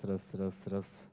Раз, раз, раз.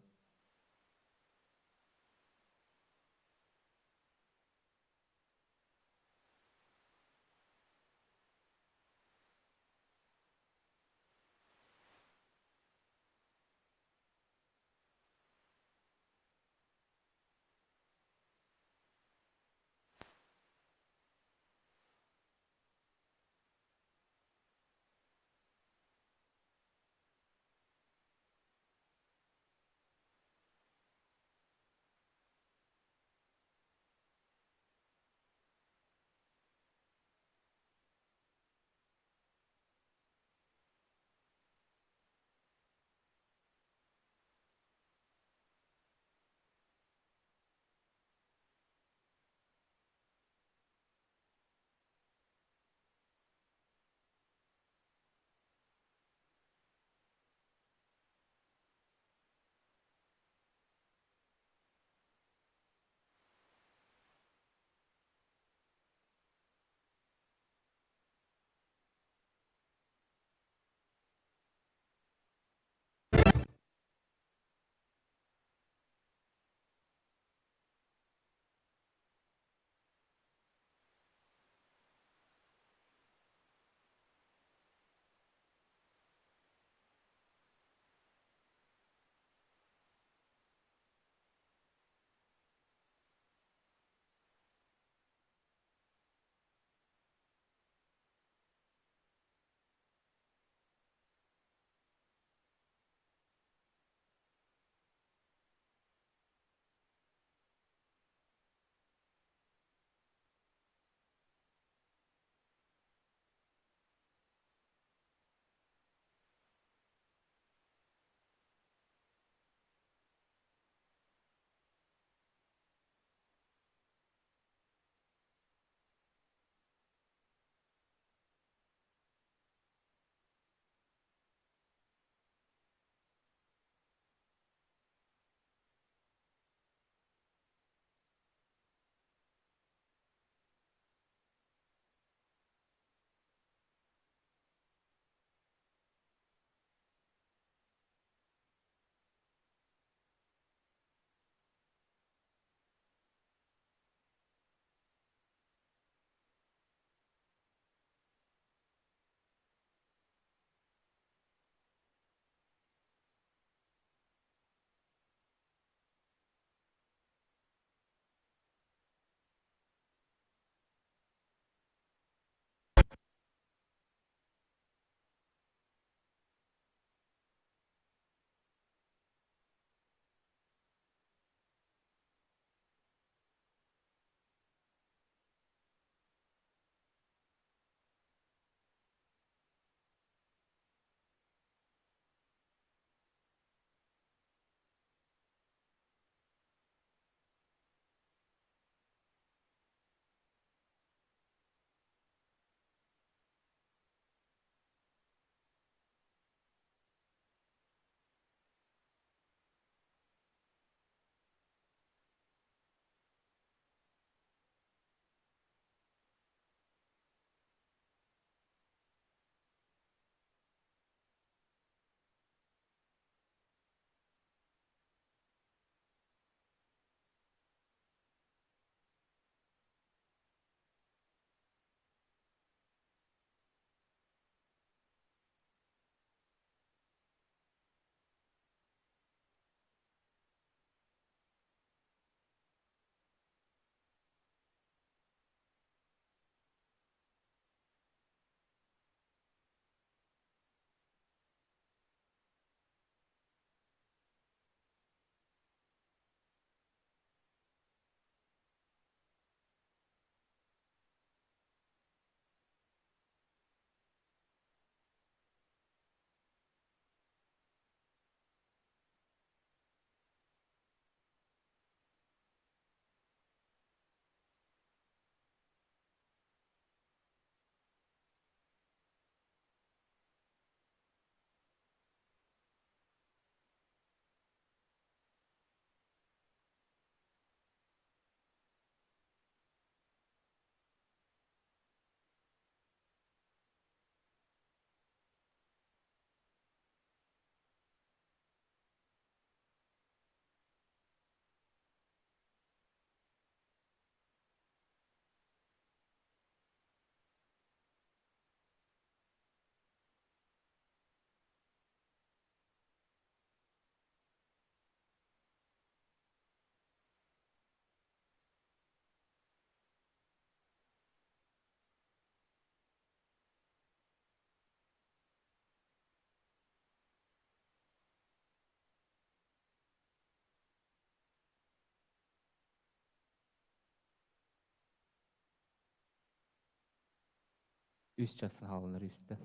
Üst çatısına alınır üstten.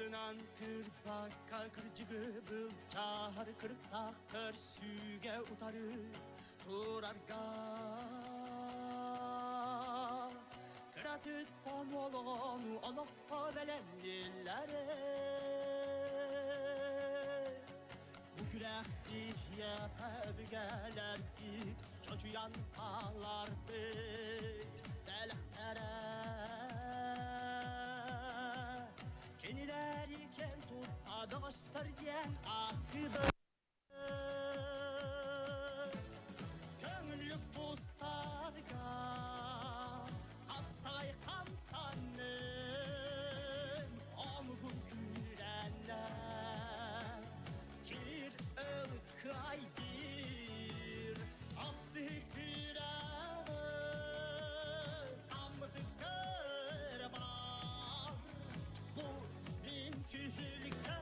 Ынан кырбакка кыржыгыбыл чахар кырктактар сүйге утары турарга кыратыттан олону олокко белемдиларе Bükürek ihyata bügeler bit çocuyan kalar bit delektere Keniler iken tut adostlar diyen akıbı Kömürlük dostlarga kapsay kamsanın Omgu gürenler Kir ılkaydir Apsı kırar Amdı kırbar Bu min tühülker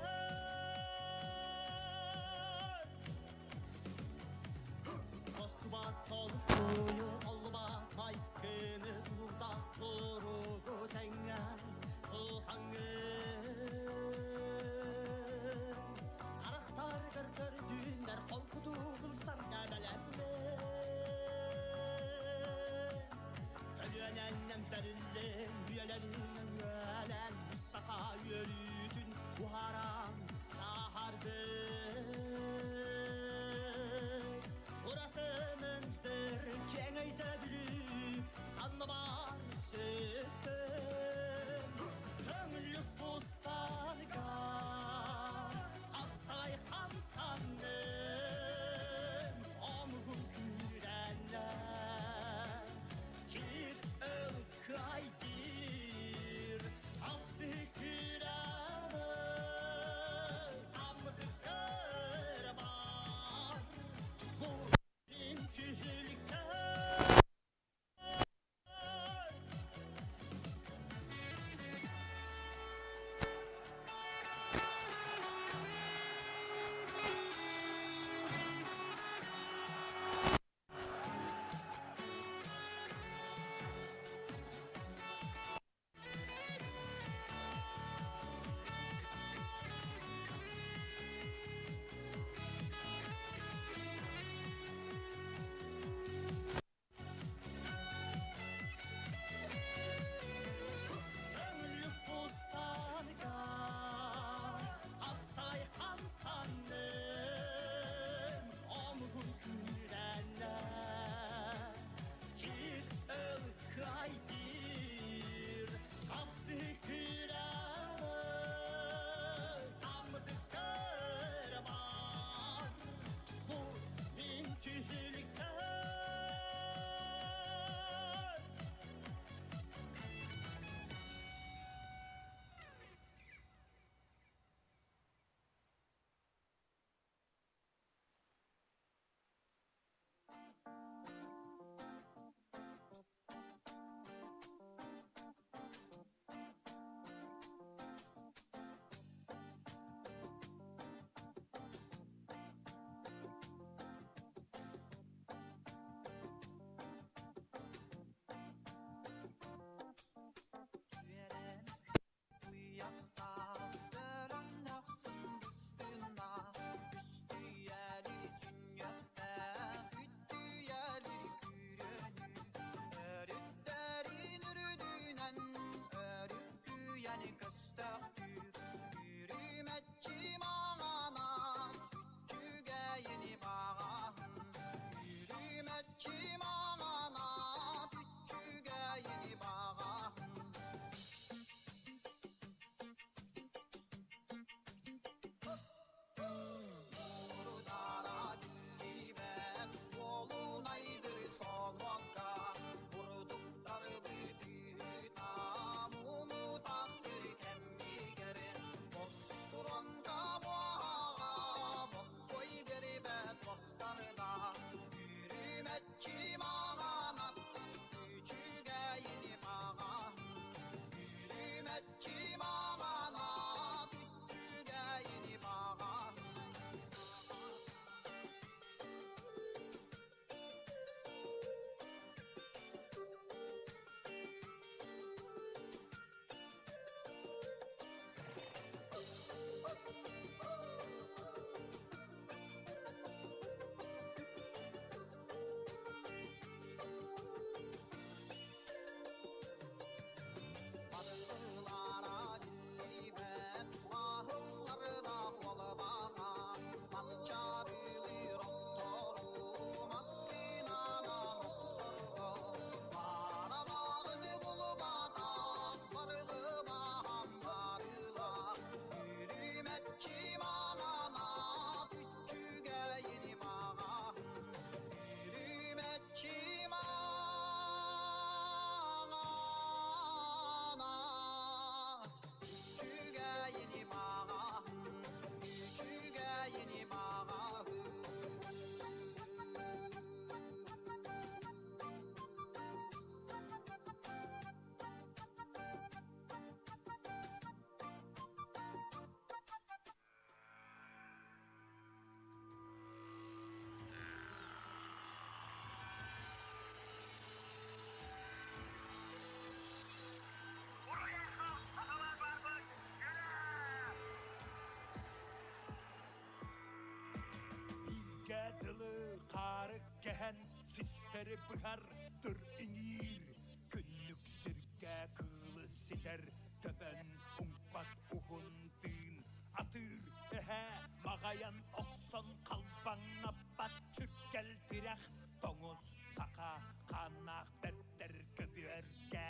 Жылы қары кән систері бұхар тұр иңир күнлік сірге кылы сетер төбін ұңпат ұғын түйін атыр әхә мағаян оқсон қалбаңна бат чүркел тирәқ тоңыз сақа қанақ дәрттер көберге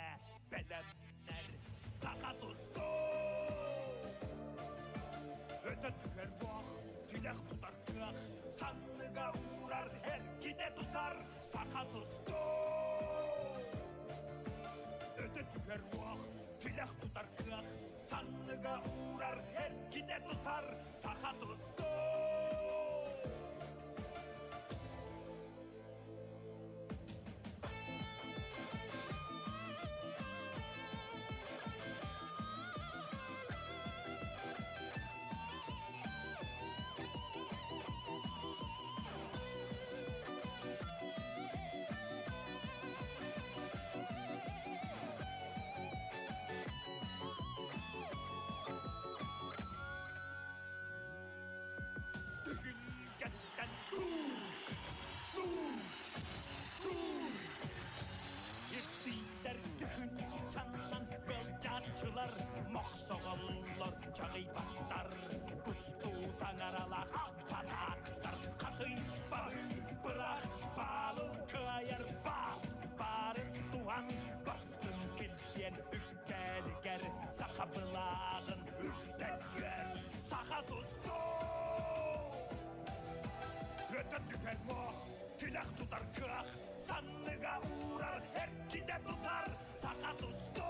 бәлемнер сақа тұсты өтіп түгер уақ Тилек тутар кыах, санныга урар, эркиде тутар, сақа тұсты. Өті түгер уақ, тилек тутар кыах, санныга урар, эркиде тутар, сақа тұсты. Моқсоғаллар, чағибаттар, бұсту таңаралақ аппараттар, қатый бағый бұрақ, балы кайыр бар, барын туған, бастың келден үккәлігер, сақа бұлағын үрттәтер, сақа тұсты. Өті түгер моқ, түләқ тұтар қақ, санныға урар, әркиде тұтар, сақа тұсты.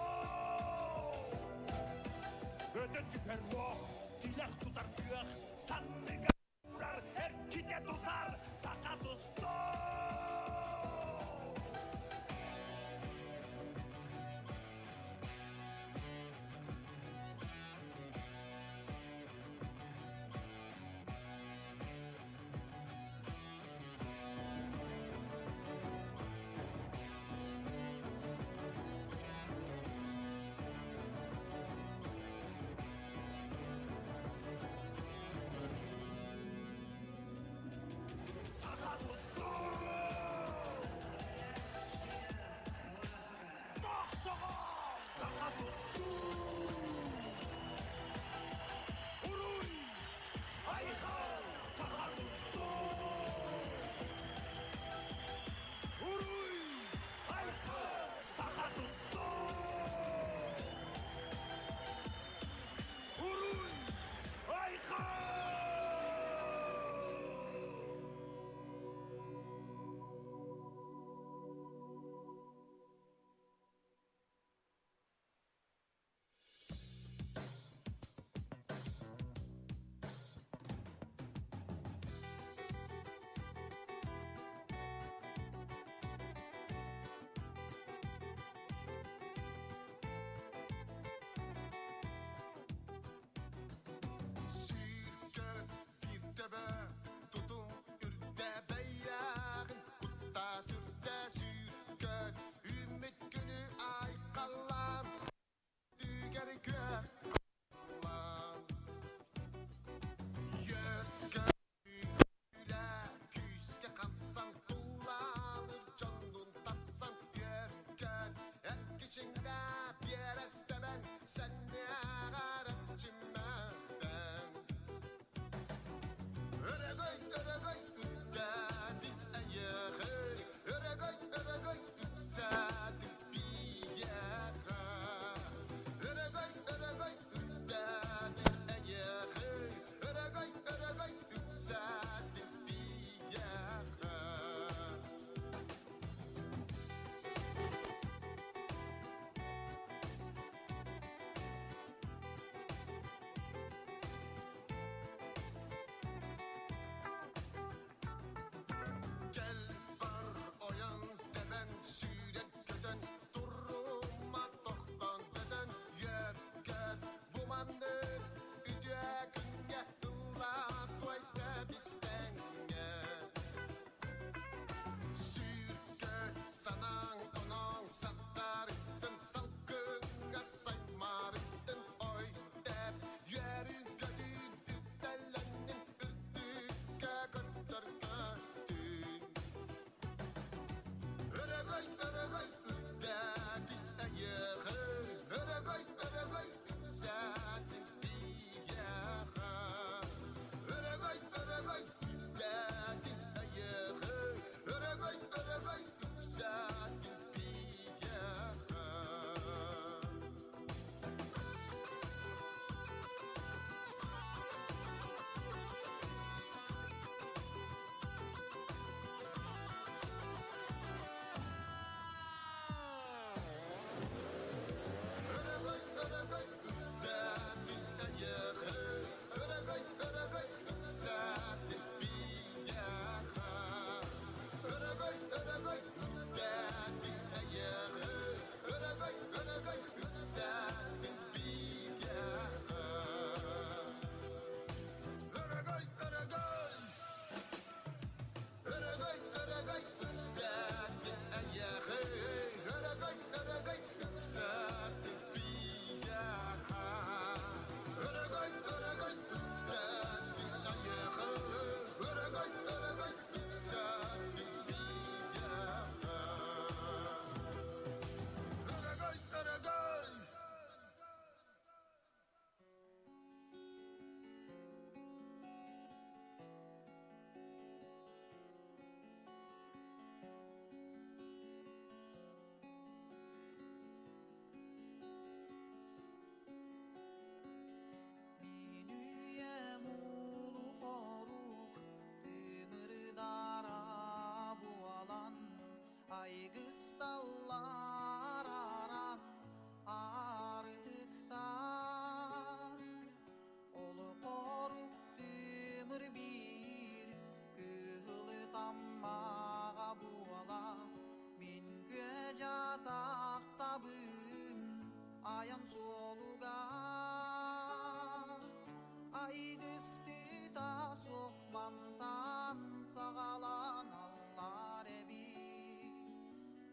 Өті түгер оқ, тилек тұтар күйақ, санныға урар, әркиде тұтар, сақа тұсты.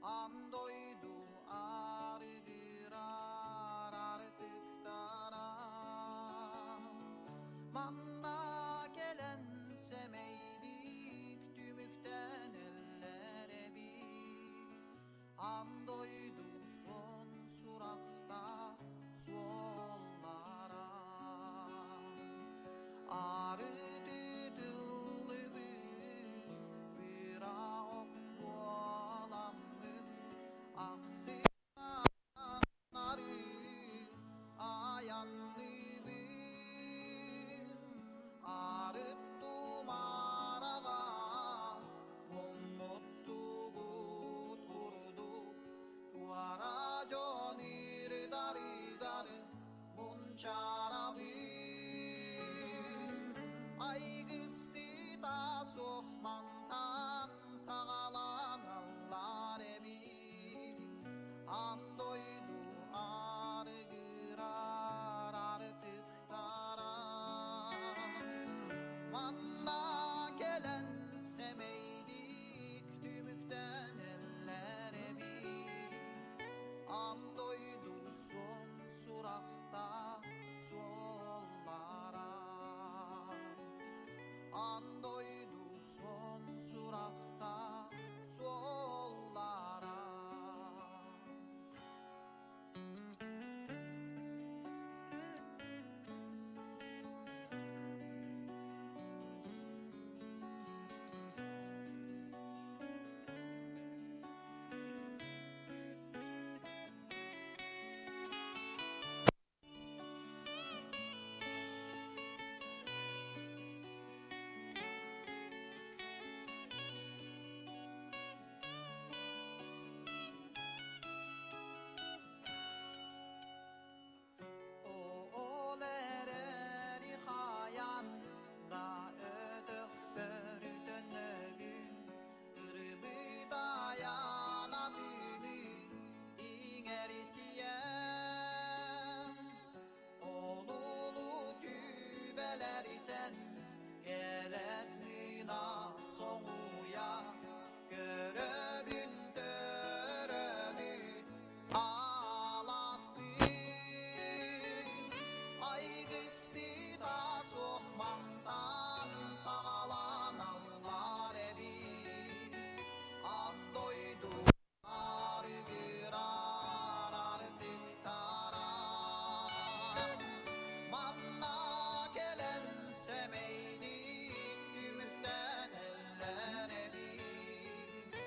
Andoydu argırar artık taram. Manna gelen semeydik tümükten ellere bir. Andoydu son surakta sollara. Arı düdüllü bir ağok boğalanın aksi anları ayanlıbın arıttım arağa mummuttu gut vurduk duvara conir darı darı munçarabın ay gısti da sohmantan sağalan allar evi andoydu argırar artık taram. Manna gelen semeydik tümükten ellere bir. Andoydu son surakta sollara. Andoydu son surakta sollara. O lereri hayan da ödük börüden ölüm ırbı dayanadını iğerisiyem olulu tübelerden gelenina soğuya göröbün döröbün alas bir ay gısti da sohmandan sağalan allar evi andoydu argırar artık taram. Manna gelen semeydik tümükten ellere bir.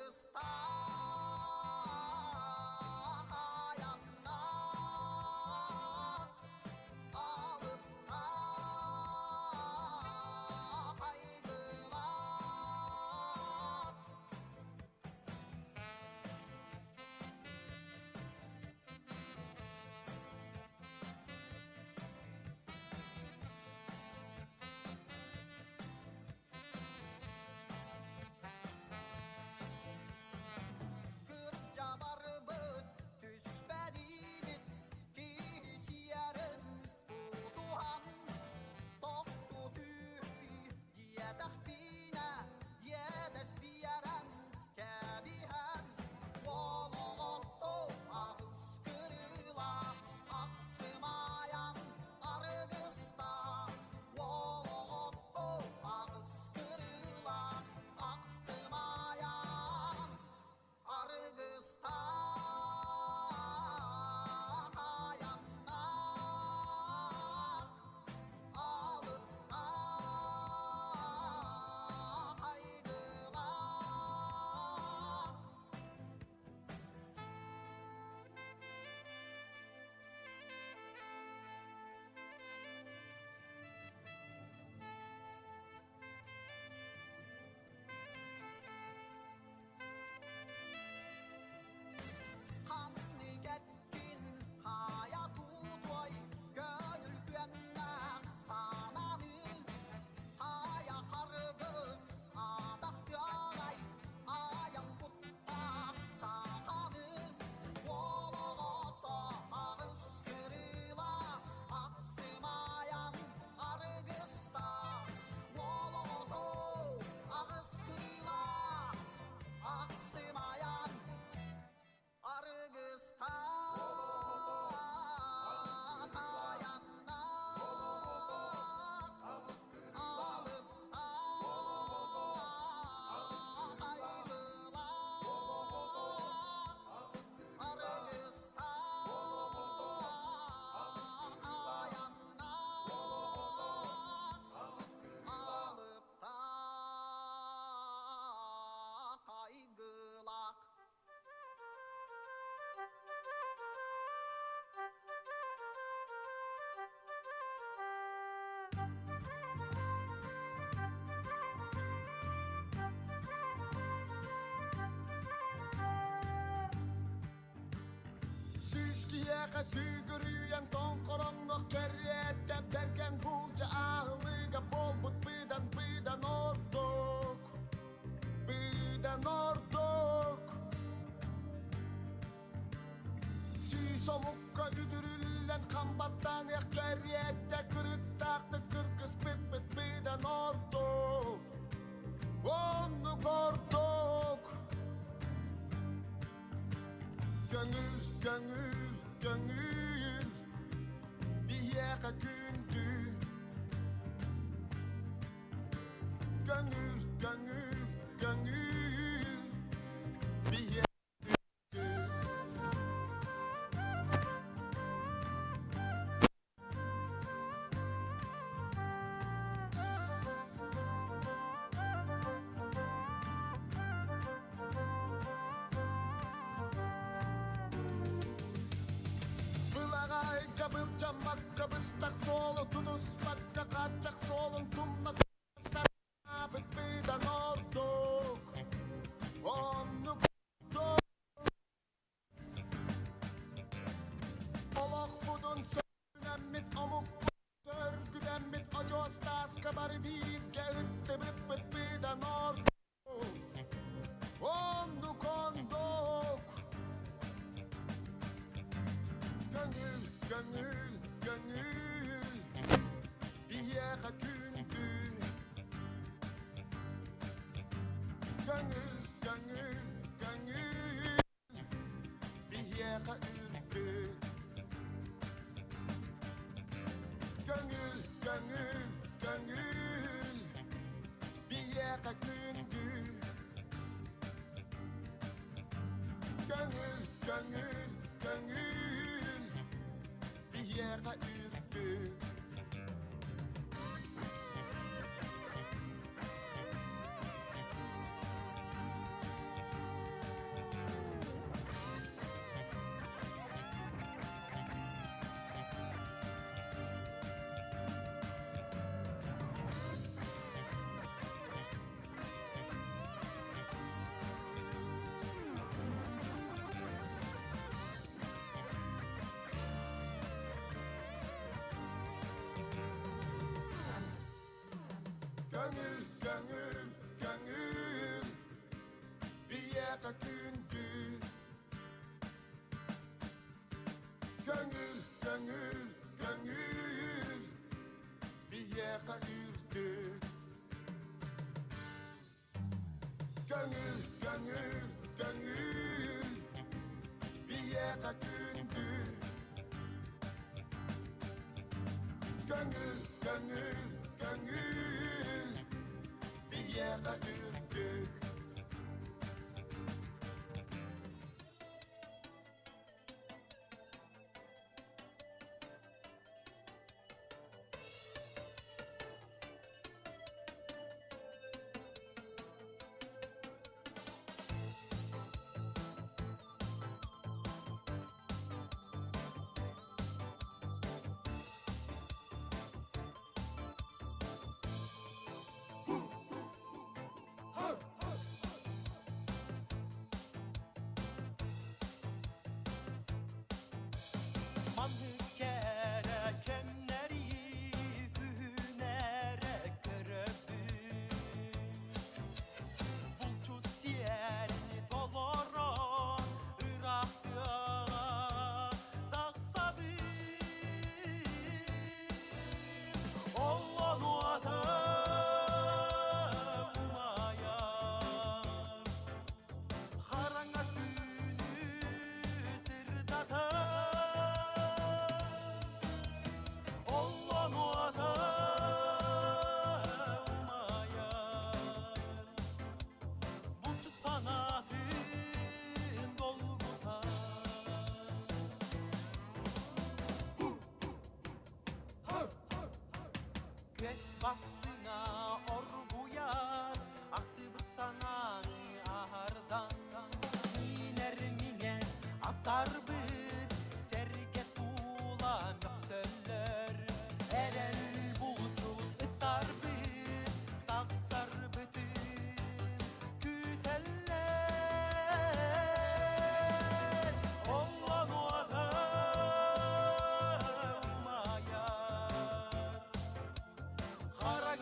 alıp da kaygılar. Kırca barbıt düşmedi bit hiç yerin tutuhan toktu tüy diye tahbine yedes bir yeren kebihen volotto ağız kırıla aksımayan argısta volotto ağız kırıla aksımayan Argısta yanına alıp da kaygılar. Hanni gettin hayat utoy gönül güvenmek sananın haya kargız adak yağay ayan kuttak sahanın vologota ağız kırıla aksımayan argısta vologoto ağız kırıla aksımayan Argısta yanına alıp da kaygılar. Argısta yanına alıp da kaygılar. Syskiäkä sykyryjän tonkorongo kerjeettä perkän huulja ahliga polput pidän ortok. Pidän ortok. Syysomukka ytyryllen kambattan ja kerjeettä kyryktaakta kyrkys pippit pidän ortok. Onnu ortok. Gönül bir yere gündü. Gönül bir yere gündü. Kabılcamak kabıstak solu tunus bakka kaçak solun tummak sabit pidän ortok. Onnu ortok. Olok budun sönemmit amuk törgüdemmit acostas kabari birge ütte bippit pidän ortok. Onnu kondok. Gönül bir yere gündü. Gönül bir yere ürdü. Gönül bir yere gündü. Gönül bir yere ürdü. Gönül, gönül, gönül bir yere gündü. Gönül, gönül, gönül bir yere ürdü. Gönül, gönül, gönül bir yere gündü. Gönül, gönül, gönül bir yere ürdü. Mantık gerek kemleri günerek görüp Bulçut siyerini doloron Irak'ta dağsadı Allah'u adam umayar Karanlık günü sırdatar Allah'u adam umayar Bulçut sanatın dolgutar Göz bastına orguya Aktı sana ahardan Miner miner atar bıt Serge tuğlan yok söller Erel bulcul ıtar bıt Taksar bütün küteller Allah'u adam umayar Kara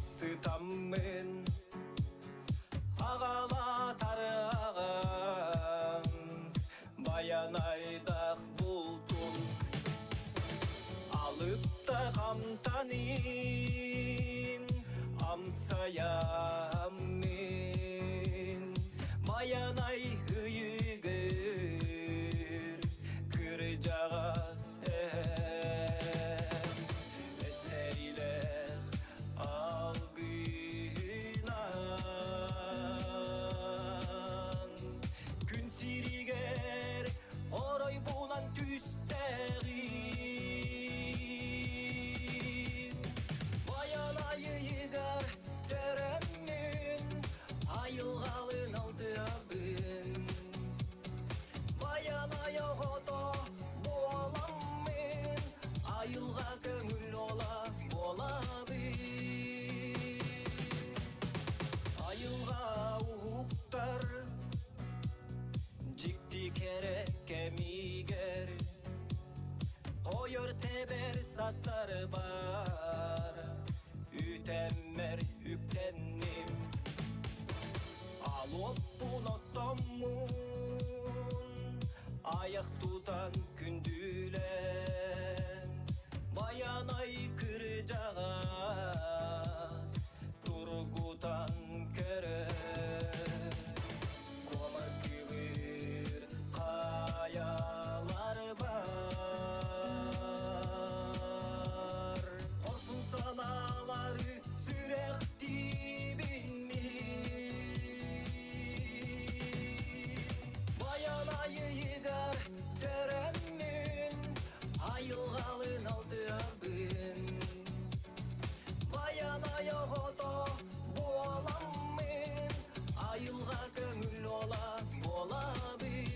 сытаммын ағалатар ағам баянайдақ бұлтун алып та қамтанин амсаяммен баянай үйігір кір жағас әтәйләқ алғынан күн сиригер орой булан түстәғин баянайы егер тәрәммен айылғалын алды абын баянай оғото боламмен айылға көңіл ола болабын айылға уғуптар жикти керек кемигер ойыр тебер састары бар үтеммер үктенним алоппун оттоммун аяқ тутан күндүлен баянай кыр жағас тургутан көрө комар кыбыр каялар бар қосын саналары сүректи баянайы егер тәрәммен айылғалын алды абын баянай оғото боламмен айылға көңіл ола болабын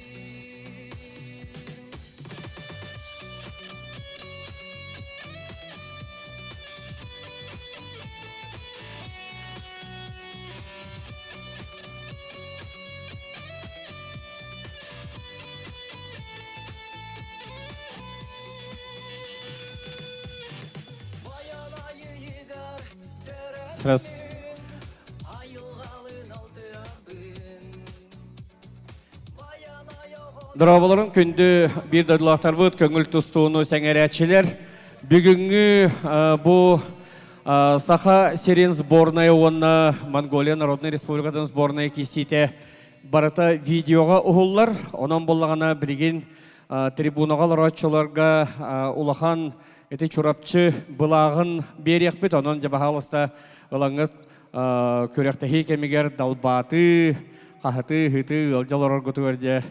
баянайы егер Срас. айылғалын алды абын баянай оғото Дұрабылырын күнді бір дұрлақтар бұд көңіл тұстуыны сәңәрәтшілер. Бүгінгі бұл Саха Серен сборная онна Монголия Народный Республикадан сборная кесейті барыта видеоға ұғылар. Онан болағана білген трибунаға ларатшыларға улахан эти чурапчы бұлағын берек бет. Онан жабағалыста ұлаңыз көректахи кемегер далбаты, қағыты, хыты, ұлжалар орғыты өрде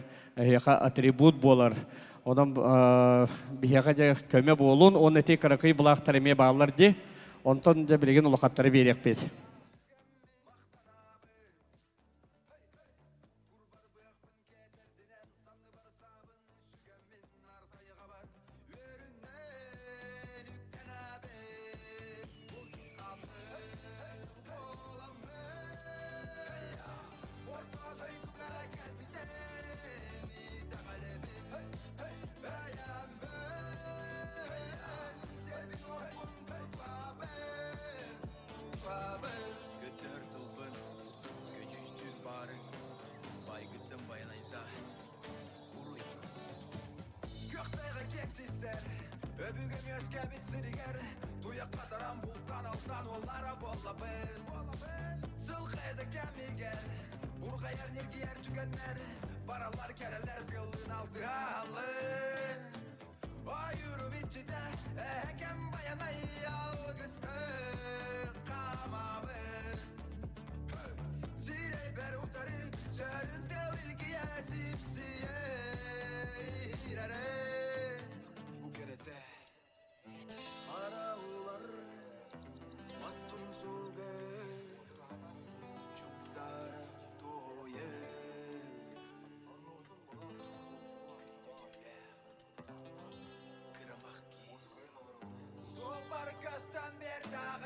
атрибут болар. Одан бияға жа көме болуын, оны әте қарақый бұлақтарыме бағалар де, онтан да білеген ұлақаттары берек бет. Öbügün özge bitsirger Tuyak kataran bultan altan onlara bollabın Sılkayda kemiger Burga yer nirgi yer tükenler Baralar kereler kıldın altı halın Ay yürü bitçide Hekem bayanay algıstı Kamabın Zirey ber utarı Sörün tel ilgiye sipsiye İrere Bu kerete Araular Bastun suge Çuklar toye Kündüdüler Kıramak giz Sopar kastan bir dağı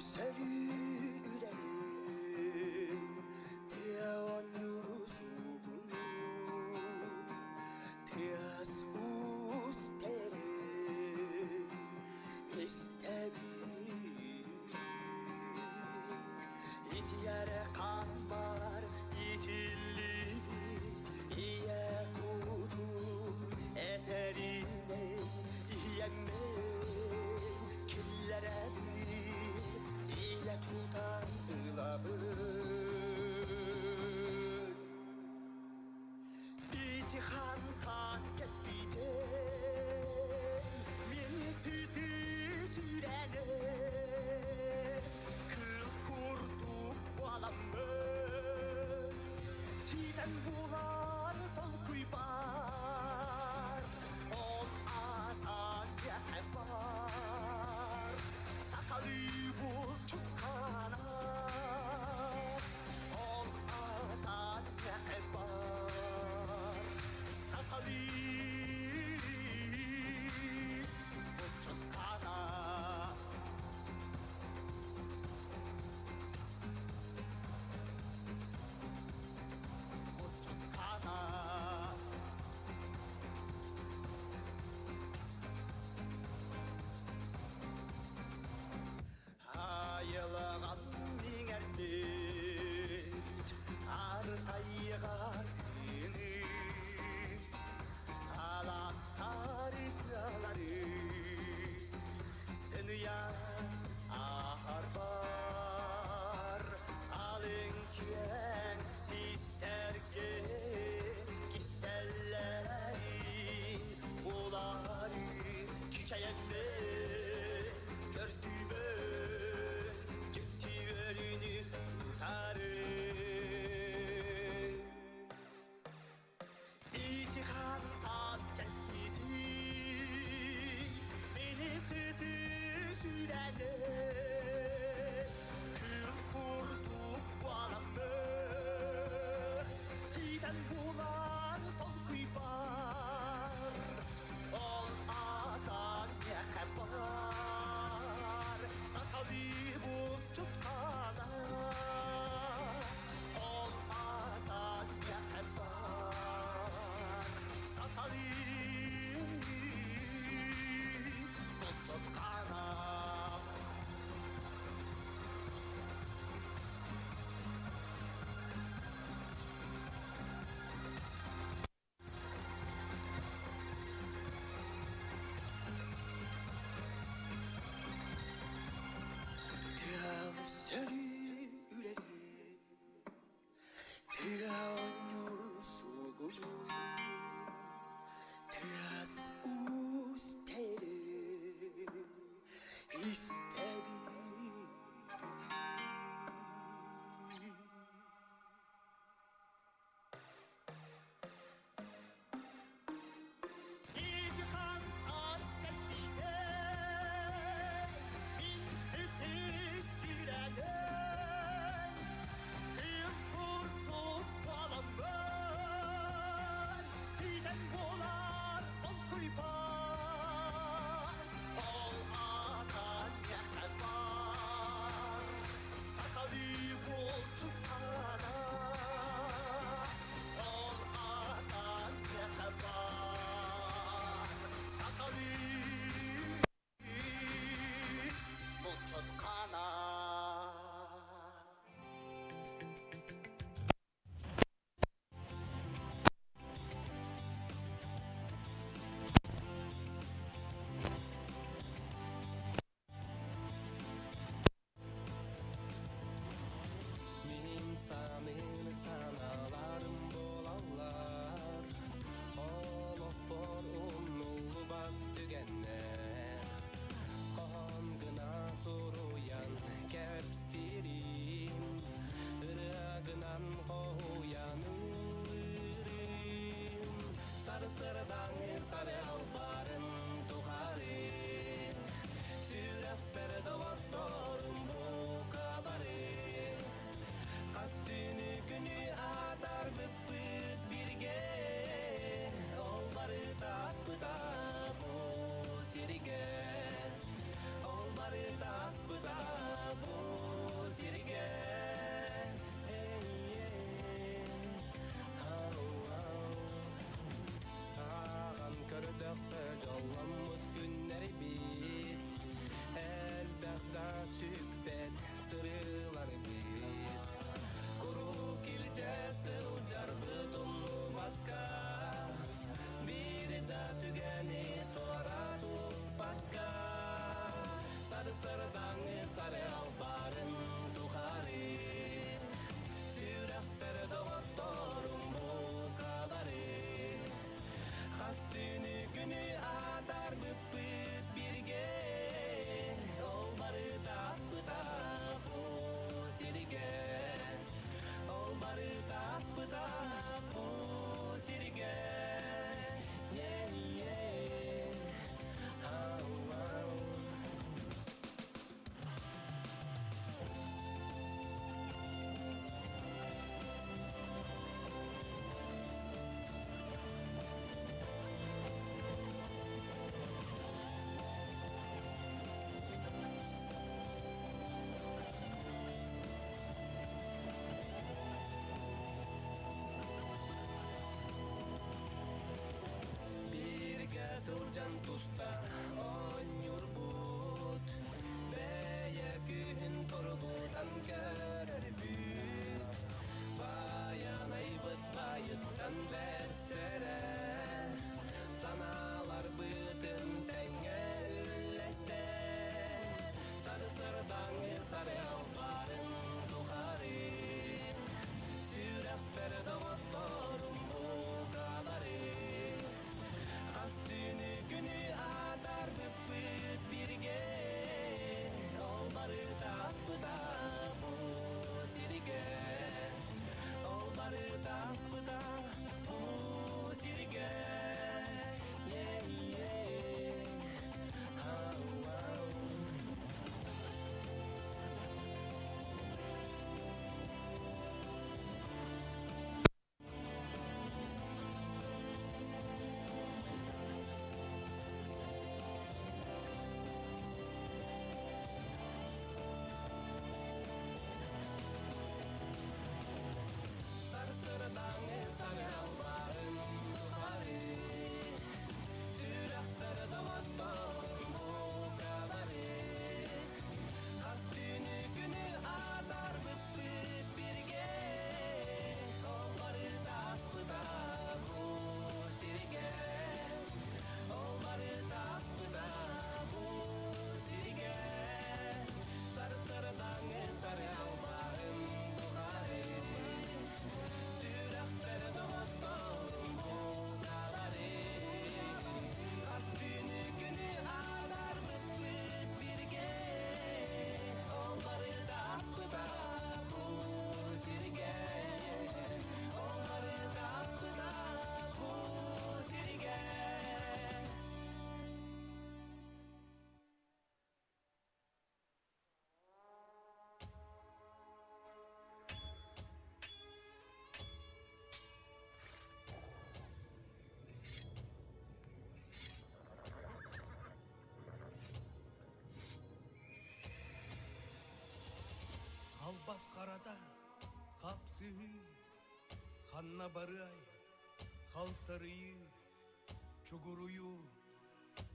Serülerin Tiyan yurusunun Tiyas usterin İstebin İtiyere kanmar İtillit İye kudum Eterine İyemmen Killere bir İye tutan ılabın İtihan taket biten Meni sütü sürene Kıl kurdu balamın Siden bular dal kuybar Ol atan yeter var Sakalı bul çutkanar Ol atan yeter var Sakalı bul çutkanar Bul çutkanar масқарада қапсығы ханна барай халтарıyı чугуруyu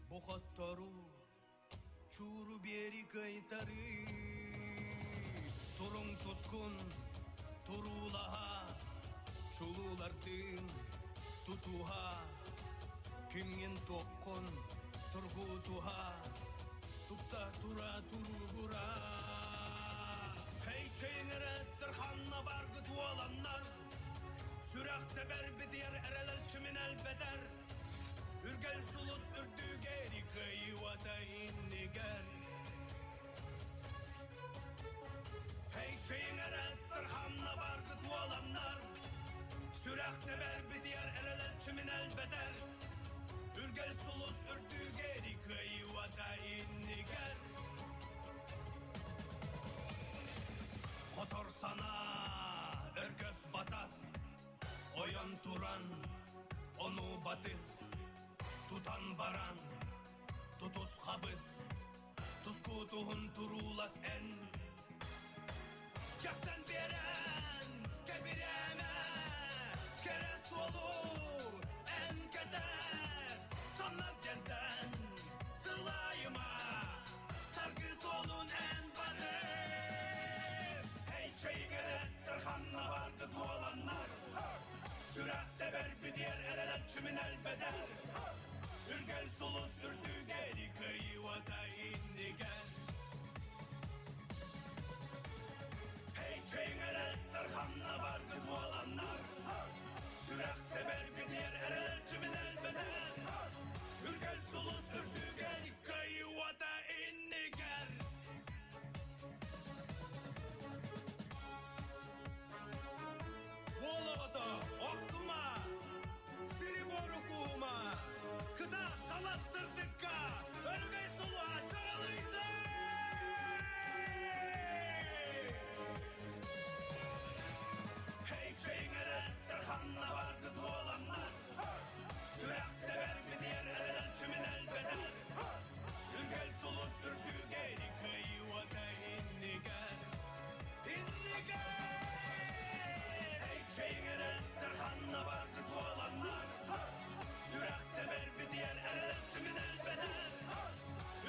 бұқаттару чуру бері кайтары турун тускун турулаha чулулардың тутуha кимген тоққын тұрғутуha тупса тура туругура Heyçeğinere xanna bargı dualanlar Sürekte berbediyer ereler kimin elbeder Ürgel sulus ürdü geri kıyvada inniger Heyçeğinere xanna bargı dualanlar Sürekte berbediyer ereler kimin elbeder Ürgel sulus ürdü geri kıyvada inniger Kotor sana örgöz batas Oyan turan onu batız Tutan baran tutus habız Tuskutuhun turulas en Yaktan beren kebireme Keres olur en kedes Sanlar genden sılayıma Sargız olun en barış Heyçeğinere xanna bargı dualanlar Sürekte berbediyer ereler kimin elbeder Ürgel sulus ürdü geri kıyvada inniger Heyçeğinere xanna bargı dualanlar Sürekte berbediyer ereler kimin elbeder Ürgel sulus ürdü geri kıyvada inniger Вологода, Оқтума, Сириборукума, Кыда қаластырдыққа, өргей сұлуа чағалайды! Heyçeğinere xanna bargı dualanlar, Sürekte berbediyer ereler kimin elbeder, Ürgel sulus ürdü geri kıyvada inniger, inniger! Heyçeğinere xanna bargı dualanlar Sürekte berbediyer ereler kimin elbeder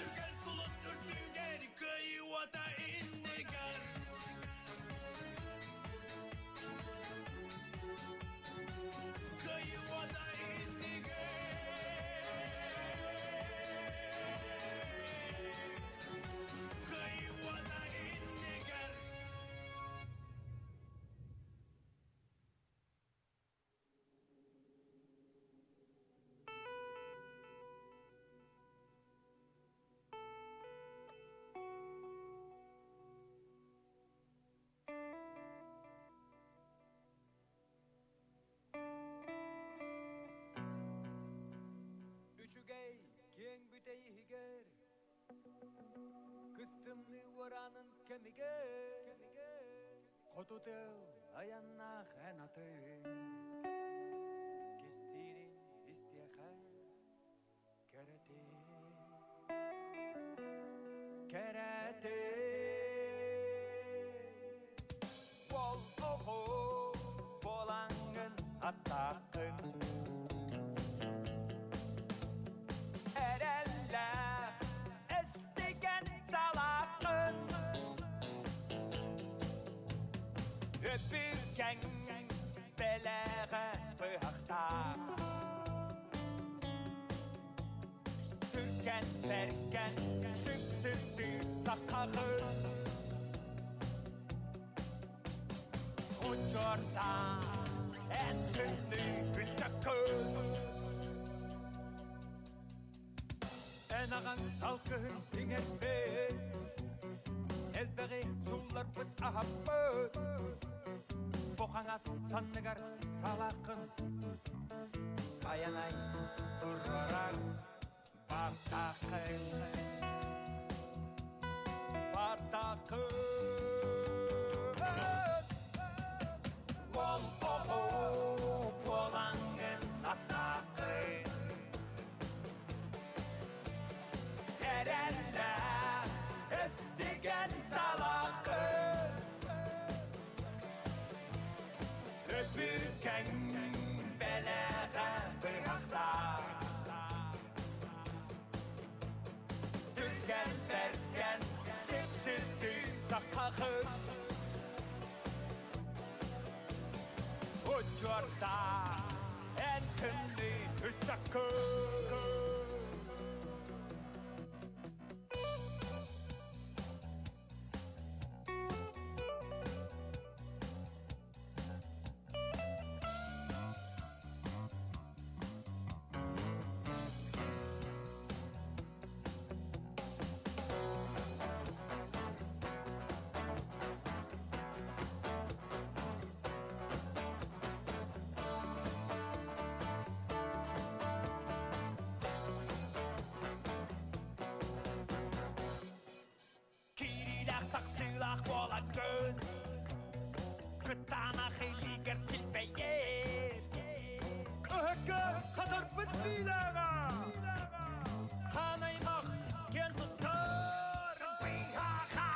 Ürgel sulus ürdü geri kıyvada inniger Kıyvada inniger Kıyvada inniger Üçügey keng büteyi higer Kıstımlı varanın kemige Kotutel ayanna xenatın Kestirin istiyaha Kerete Kerete Wol oho Bolangın attakın Ereller estigen salakın Öpürken belere bıhakta Türken verken süksürdü sakağı Uçorda en tünlü bıçakı Enağın halkın dingetme Elbegi sular bıt ahabbı Boğanaz sannegar salakın Kayanay durarak batakın Batakın Bol boğu bolangın atakın Erenler estigen salakın Bucciorda en kümli üçakı Kirilah taksilah bolan gün Kıtana hiliger kilpeyer Öhökkö kadar bitmilaga Hanaymak gen tutar Bihaka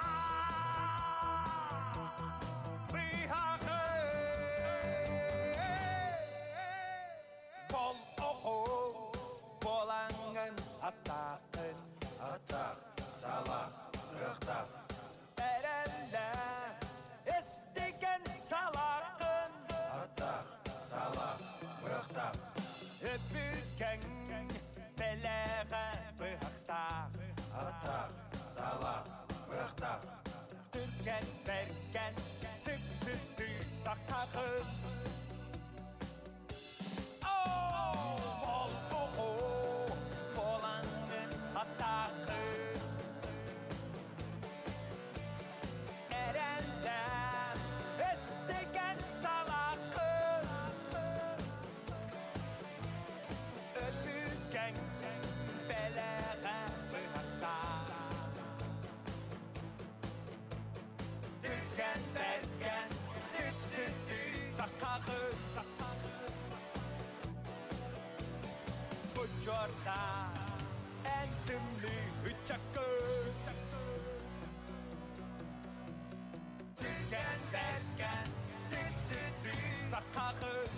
Bihaka Bol oho Bolangın atakın Atak salah Rıhtap Erenler istigen salakın Atak salak Rıhtap Öpürken beleğe bıhakta Atak salak Rıhtap Türken verken sık sütü sakakın Bol oho Bolangın atakın Erenler istigen salakın Öpürken beleğe bıhakta Türken verken süt sütü sakakın Bucciorda en tümlü üçakı Türken verken süt sütü sakakın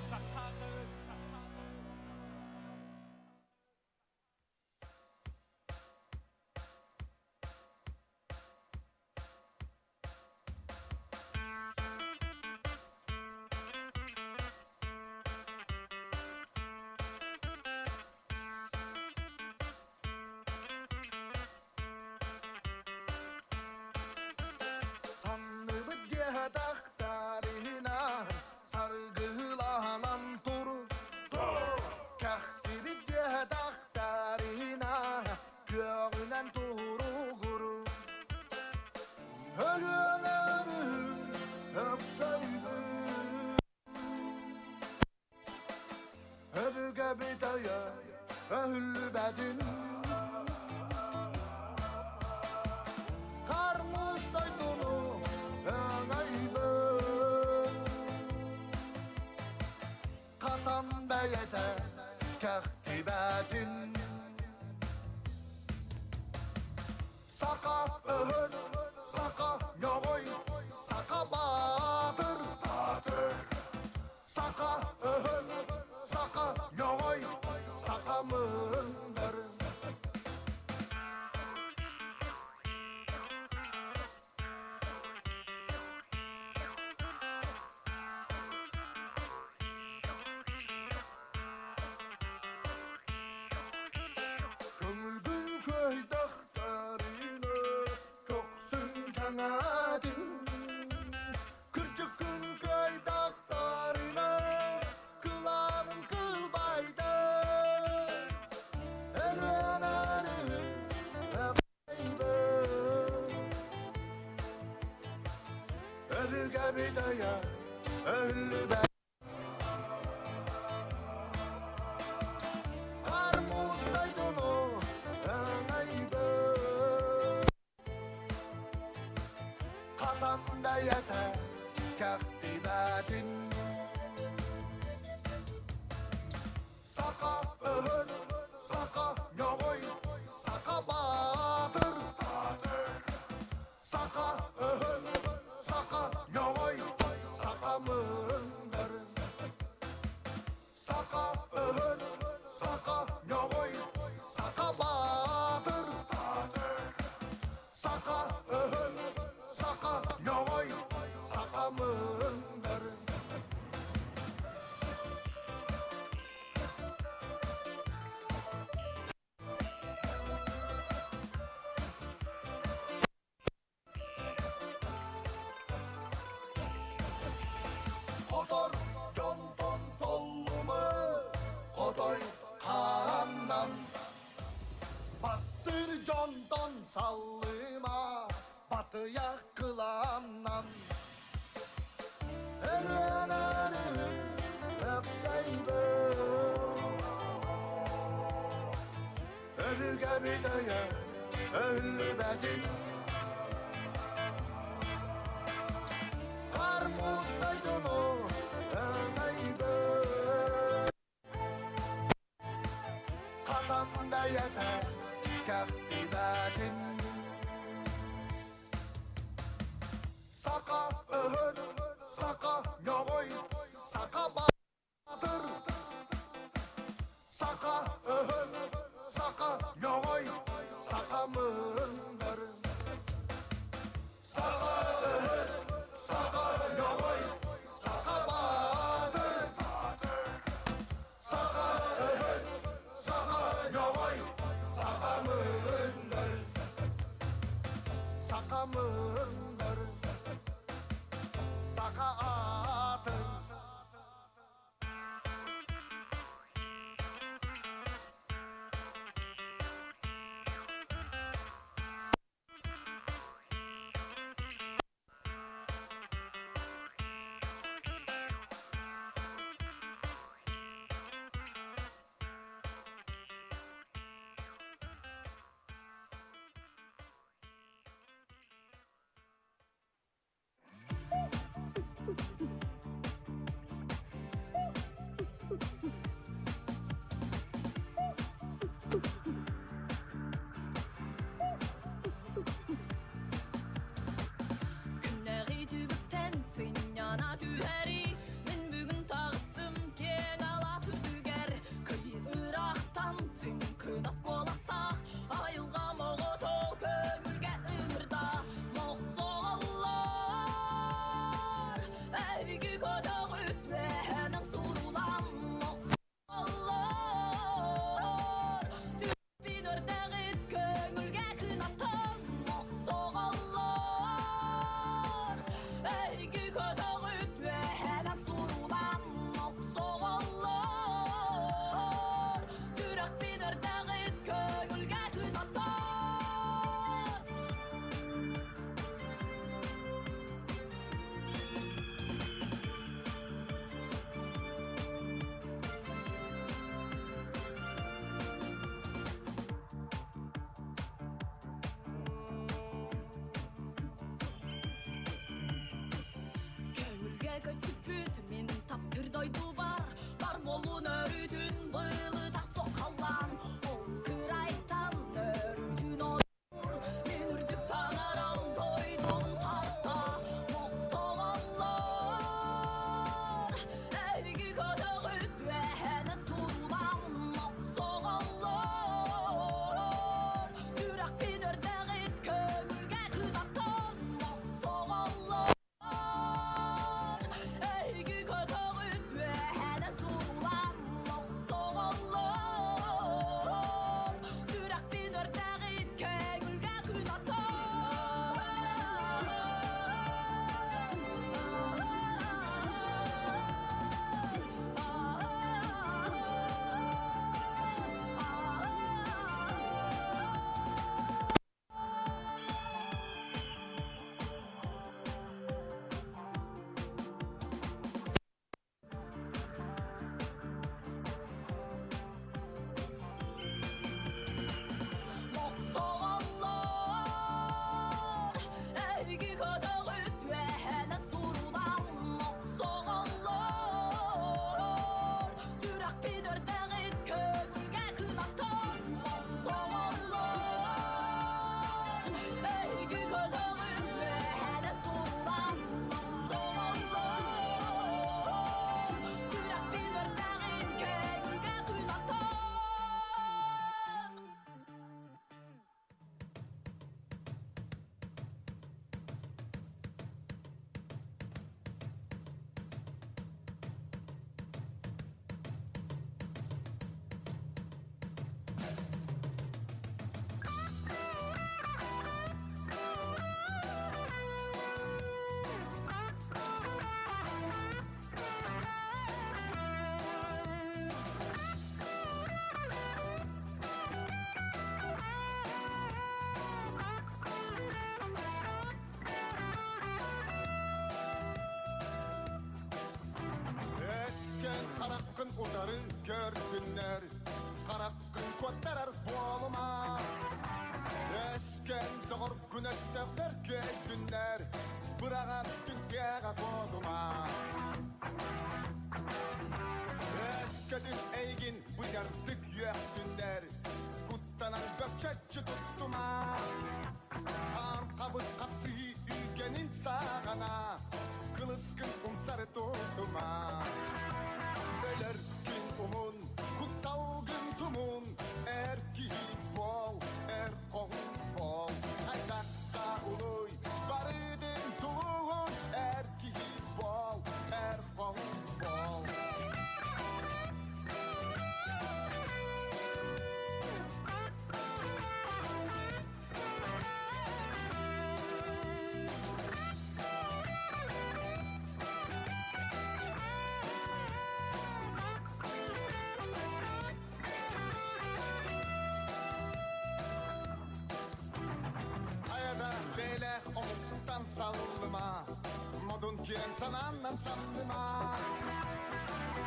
Sanlıbı diyedak tarihina sargılanan turu Kahtibi diyedak tarihina göğünen turu guru Ölümerim öpseydim Öbüge bidaya öhüllü bedin Karmuz doydunu öngaydı Katan beyete kehtibetin Saka öhüz, saka yoğuy, saka batır Saka öhüz, saka yoğuy, saka mındır Kömülgün köy dağlarına Köksün kanadın Kırçıkın köy dağlarına Kılanın kılbayda Elvenerim öpeybe Ölüge bidaya ölü ben Karmuzdaydını öngaydı Katan beyete kehtibetin Saka öhüz, saka yoğuy, saka batır Saka öhüz, saka yoğuy, saka mındır Saka öhüz, saka yoğuy, saka batır Saka öhüz, saka yoğuy, saka mındır bidaya ölmedin. Karpuzdaydın o ömeydi. Kafamda yeter kaktibatin. Saka öhüz, saka yoğuy, saka badır. Saka öhüz, saka yoğuy, saka mındır. Saka öhüz, saka yoğuy, saka badır. Saka öhüz, saka yoğuy, saka mındır. Saka mındır. Saka atın. Günleri dübükten sen yana düheri. Men bugün tağıstım keng ala sürdüger. Kıyı Irak'tan sen kınas kolasta. Ayılga moğoto kömülge ımırda. Moğsoğallar Eygi kodağ ütmehenen surulan moğsoğallar. Sübin ördağıt kömülge kınatan moğsoğallar. Eygi kodağ ütmehenen surulan moğsoğallar. Sürak bin ördağıt kömülge kınatan. Kömülge göçüp bütmin taptırday duvar. Bar bolun örüdün bılı da sokallan. Ol kıraytan örüdün olur. Men ürdük tanaram doydum tarta. Moğsoğallar Eygi kodağ ütmehenen surulan moğsoğallar. Sürak bin ördağıt kömülge kınatan moğsoğallar. Eygi kodağ ütmehenen surulan moğsoğallar. Sürak bin ördağıt kömülge kınatan. Moğsoğallar Eygi kodağ ütmehenen surulan moğsoğallar. Sürak bin ördağıt kömülge kınatan moğsoğallar. Eygi kodağ ütmehenen surulan moğsoğallar. Sürak bin ördağıt kömülge kınatan. Karakkın udarı gördünler. Karakkın kottarar boluma. Ken doğur güneşte berke günler Bırağan dünyaya koduma Eskedin eygin bıcardık yök günler Kuttanan bökçetçi tuttuma Kan kabı kapsı ülkenin sağına Kılıskın kumsarı tuttuma Öler gün umun Kuttav gün tumun Erki bol Er kohun bol Haydakta uluy Barıdın tuluğun Erki bol Er kohun bol Hayada belek omuktan sallıma Modun kiren sanandan sallıma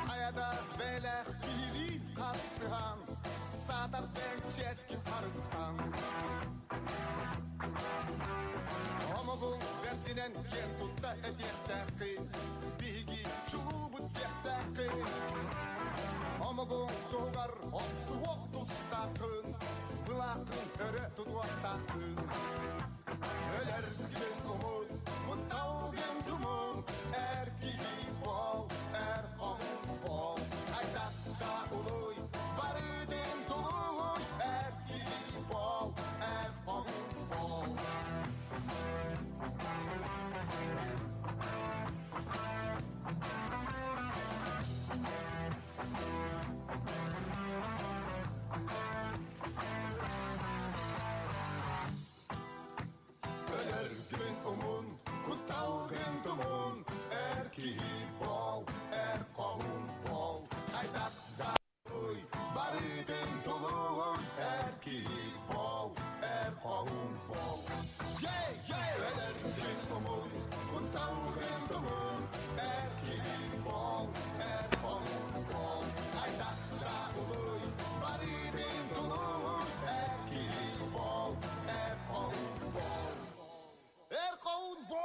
Hayada belek bilin kapsıhan Sağda ben çeskin harıstan Omugun vertinen ken tutta etiyektäki Bigi çubut yektäki Omugun tuğar oksu oktustakın Bılakın öre tutuaktakın Öler gün umut Kuttav gün tumun Erki bol Er kohun bol Haydakta uluy Barıdın tuluğun Erki bol Er kohun bol Öler gün umun Kuttav gün tumun Erki bol Er kohun bol Haydakta uluy Barıdın tuluğun Erki bol Er kohun bol Öler gün umun Kuttav gün tumun Erki bol Er kohun bol Haydakta uluy Barıdın tuluğun Erki bol Er kohun bol Er kohun bol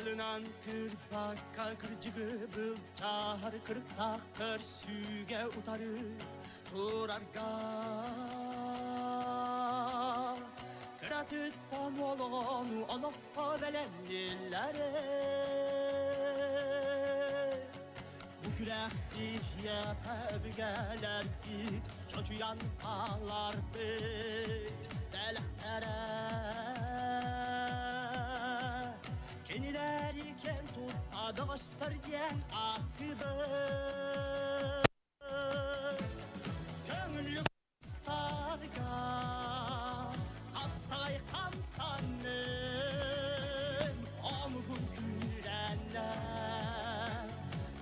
Elinan kırbaka kırcıgı bıl çahar kırık takır süge utarı turarga Kıratıttan olonu olokka velenlilere Bu kürek ihye geler git çocuyan kalar bit delektere Keniler iken tut adı gösterdiyen akıbı Gönüllü kıstarga Kapsay kamsanın Omugun kürenler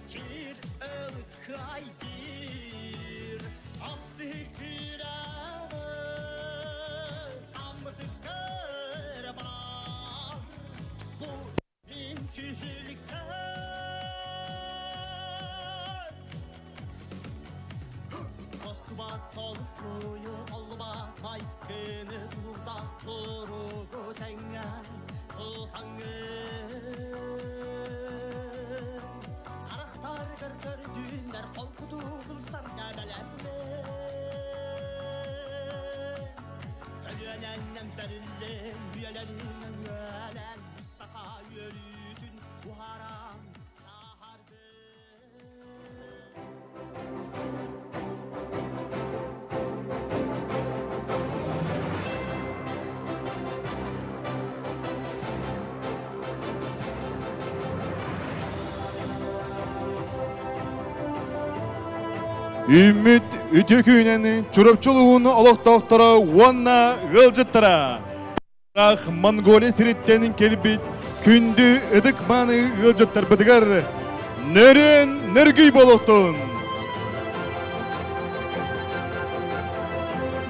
Kir ılık aydir Kapsı küren Amıdı kırban Bu tühülken Kostubat olup kuyu Ollubat maykını Tulurda turugu tengen Tutangın Karaktar kırkır düğünler Kol kutu kılsar gebelerle Kölyelenlen berillen Üyelerinden üyelen Saka yürüdün bu haram harbi Үміт үтекүйнен чурапчылуын олықтақтыра уанна ғылжыттыра. Рақ Монголия сиреттенін келбет күнді ыдықманы ғылжыттыр бідігер. Нөрен нөргей болуқтын.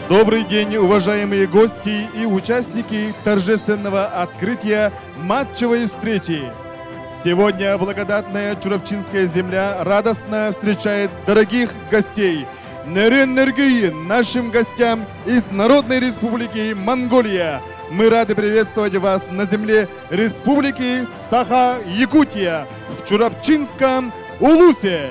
Добрый день, уважаемые гости и участники торжественного открытия матчевой встречи. Сегодня благодатная Чурапчинская земля радостно встречает дорогих гостей. Нөрен-нөргей нашим гостям из Народной Республики Монголия. Мы рады приветствовать вас на земле Республики Саха-Якутия в Чурапчинском Улусе.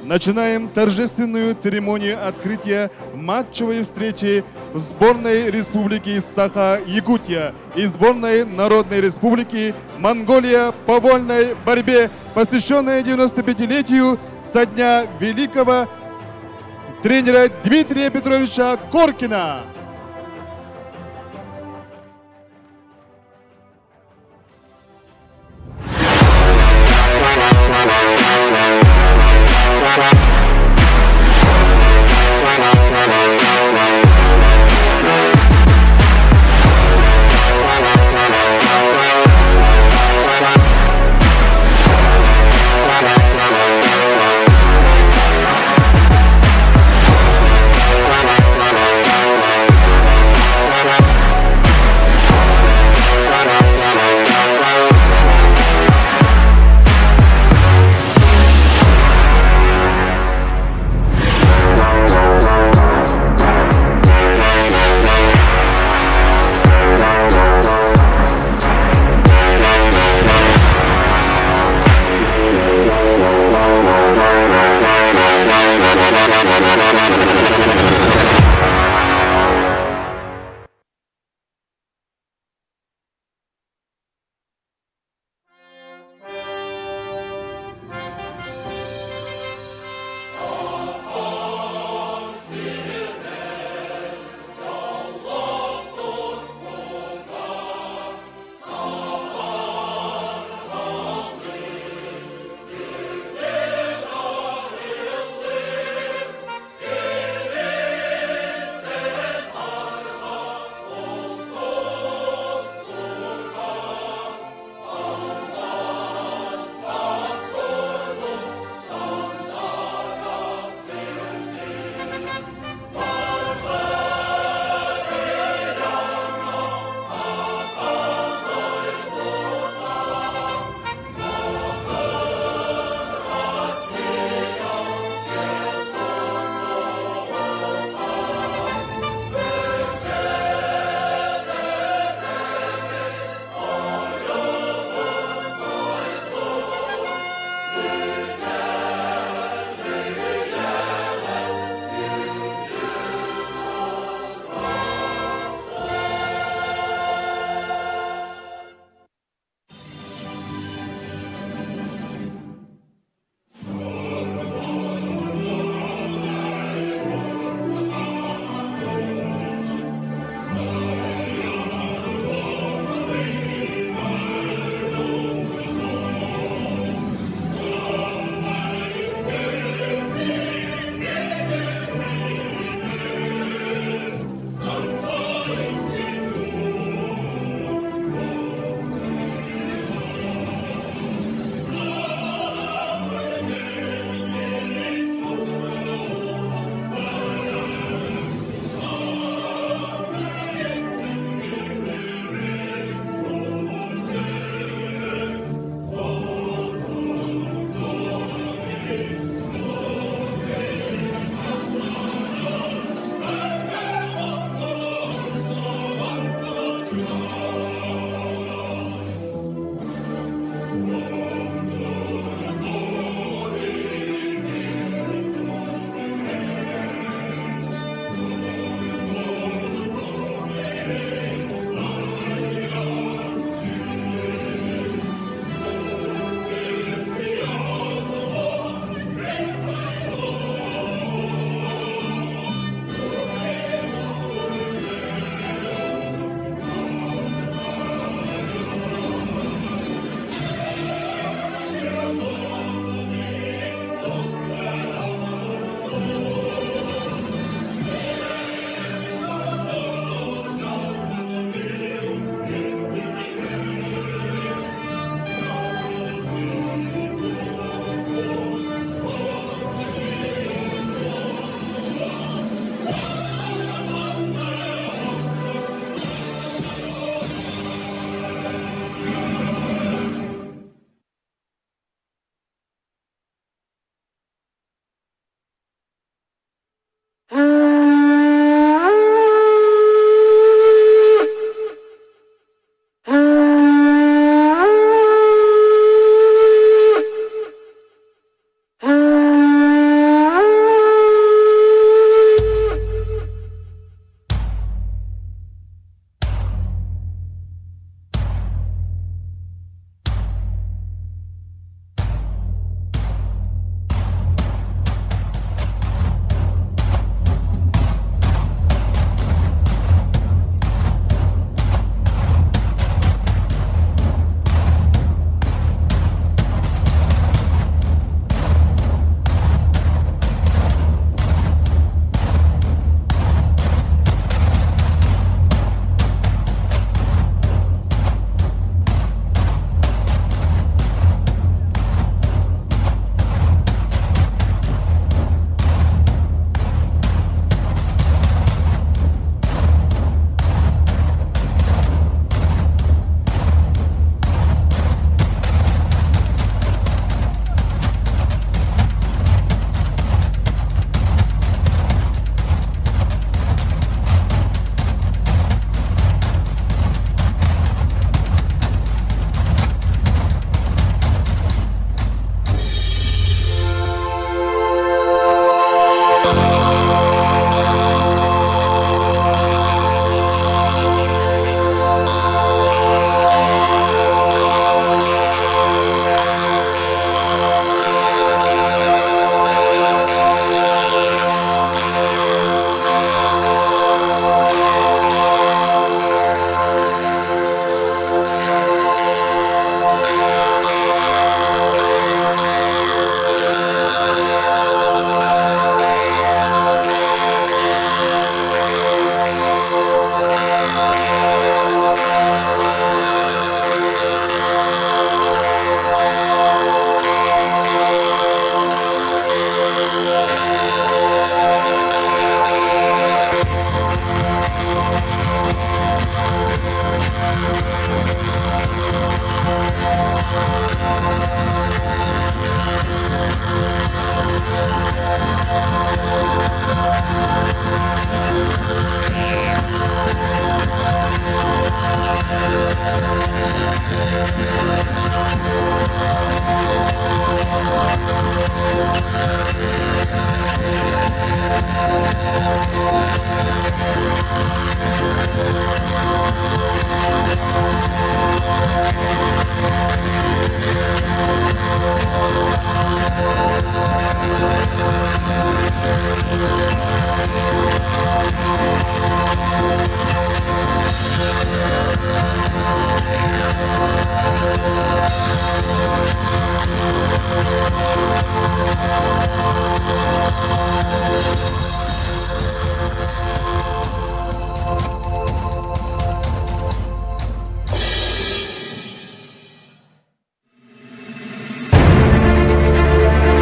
Начинаем торжественную церемонию открытия матчевой встречи сборной Республики Саха-Якутия и сборной Народной Республики Монголия по вольной борьбе, посвященной 95-летию со дня великого тренера Дмитрия Петровича Коркина.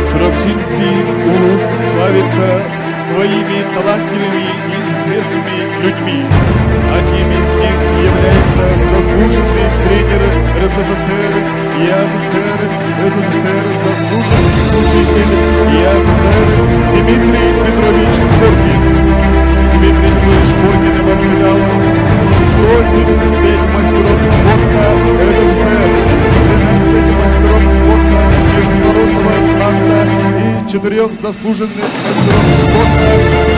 Чурапчинский улус славится своими талантливыми и известными людьми. Одним из них является заслуженный тренер РСФСР и АССР, СССР, заслуженный учитель и АССР Дмитрий Петрович Коркин. Дмитрий Петрович Коркин воспитал 175 мастеров спорта СССР, 13 мастеров спорта международного класса и 4 заслуженных мастеров спорта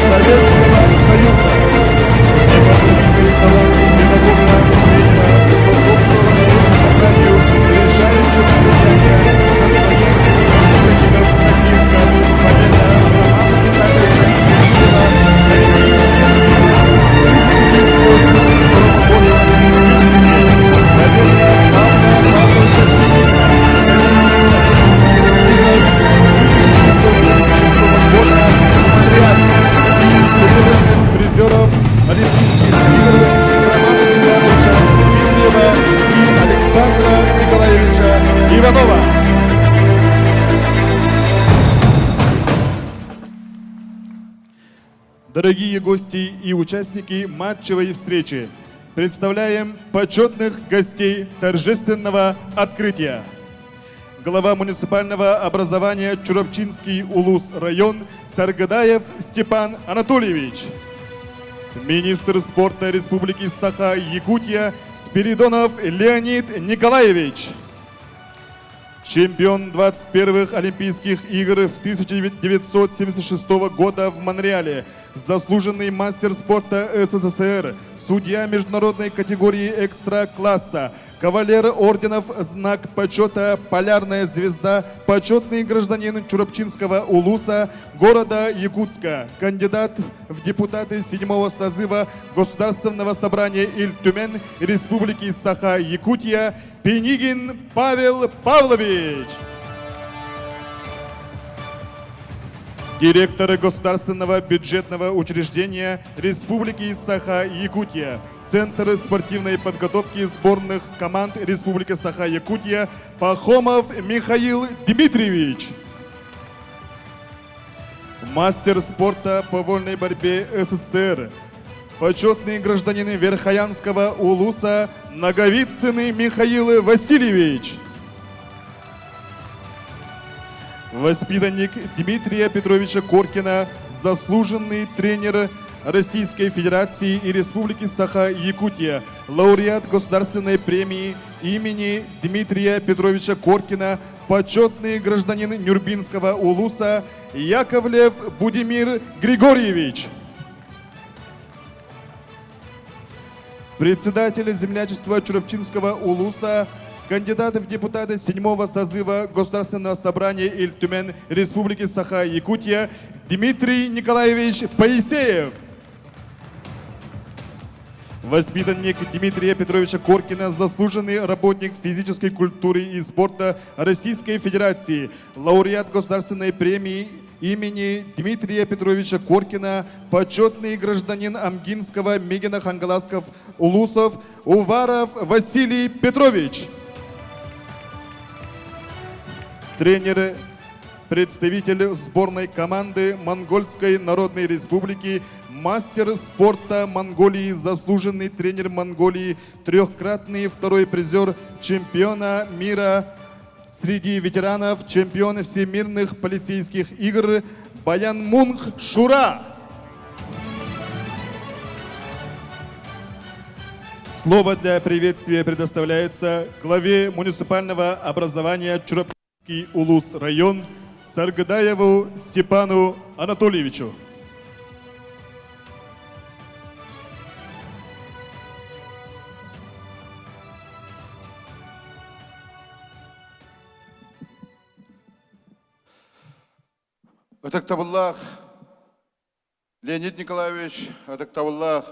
Советского Союза. Неповторимый талант педагога, тренера способствовали оказанию решающего влияния на своих воспитанников, таких как победа Романа Михайловича Ильина, Олимпийских игр 1972 года в Мюнхене, победа Павла Павловича Кузьмина на Олимпийских играх 1976 года в Монреале и серебряных призеров Олимпийских игр Романа Михайловича Дмитриева и Александра Николаевича Иванова. Дорогие гости и участники матчевой встречи, представляем почетных гостей торжественного открытия. Глава муниципального образования Чурапчинский улус район Саргадаев Степан Анатольевич. Министр спорта Республики Саха-Якутия Спиридонов Леонид Николаевич. Чемпион 21-х Олимпийских игр в 1976 года в Монреале, заслуженный мастер спорта СССР, судья международной категории экстра-класса, кавалер орденов «Знак почета», «Полярная звезда», почетный гражданин Чурапчинского улуса города Якутска, кандидат в депутаты 7-го созыва Государственного собрания Иль-Тюмень Республики Саха-Якутия Пенигин Павел Павлович. Директор Государственного бюджетного учреждения Республики Саха-Якутия, Центр спортивной подготовки сборных команд Республики Саха-Якутия Пахомов Михаил Дмитриевич. Мастер спорта по вольной борьбе СССР, почетный гражданин Верхоянского улуса Наговицыный Михаил Васильевич. Воспитанник Дмитрия Петровича Коркина, заслуженный тренер Российской Федерации и Республики Саха-Якутия, лауреат Государственной премии имени Дмитрия Петровича Коркина, почетный гражданин Нюрбинского улуса Яковлев Будимир Григорьевич. Председатель землячества Чурапчинского улуса, кандидат в депутаты 7-го созыва Государственного собрания Иль-Тюмень Республики Саха-Якутия Дмитрий Николаевич Поисеев. Воспитанник Дмитрия Петровича Коркина, заслуженный работник физической культуры и спорта Российской Федерации, лауреат Государственной премии имени Дмитрия Петровича Коркина, почетный гражданин Амгинского Мегина-Хангаласков улусов Уваров Василий Петрович. Тренер, представитель сборной команды Монгольской Народной Республики, мастер спорта Монголии, заслуженный тренер Монголии, трехкратный второй призер чемпиона мира среди ветеранов, чемпион всемирных полицейских игр Баянмунг Шура. Слово для приветствия предоставляется главе муниципального образования Чурапчинский Улус район Саргадаеву Степану Анатольевичу. Атактабыллах Леонид Николаевич, атактабыллах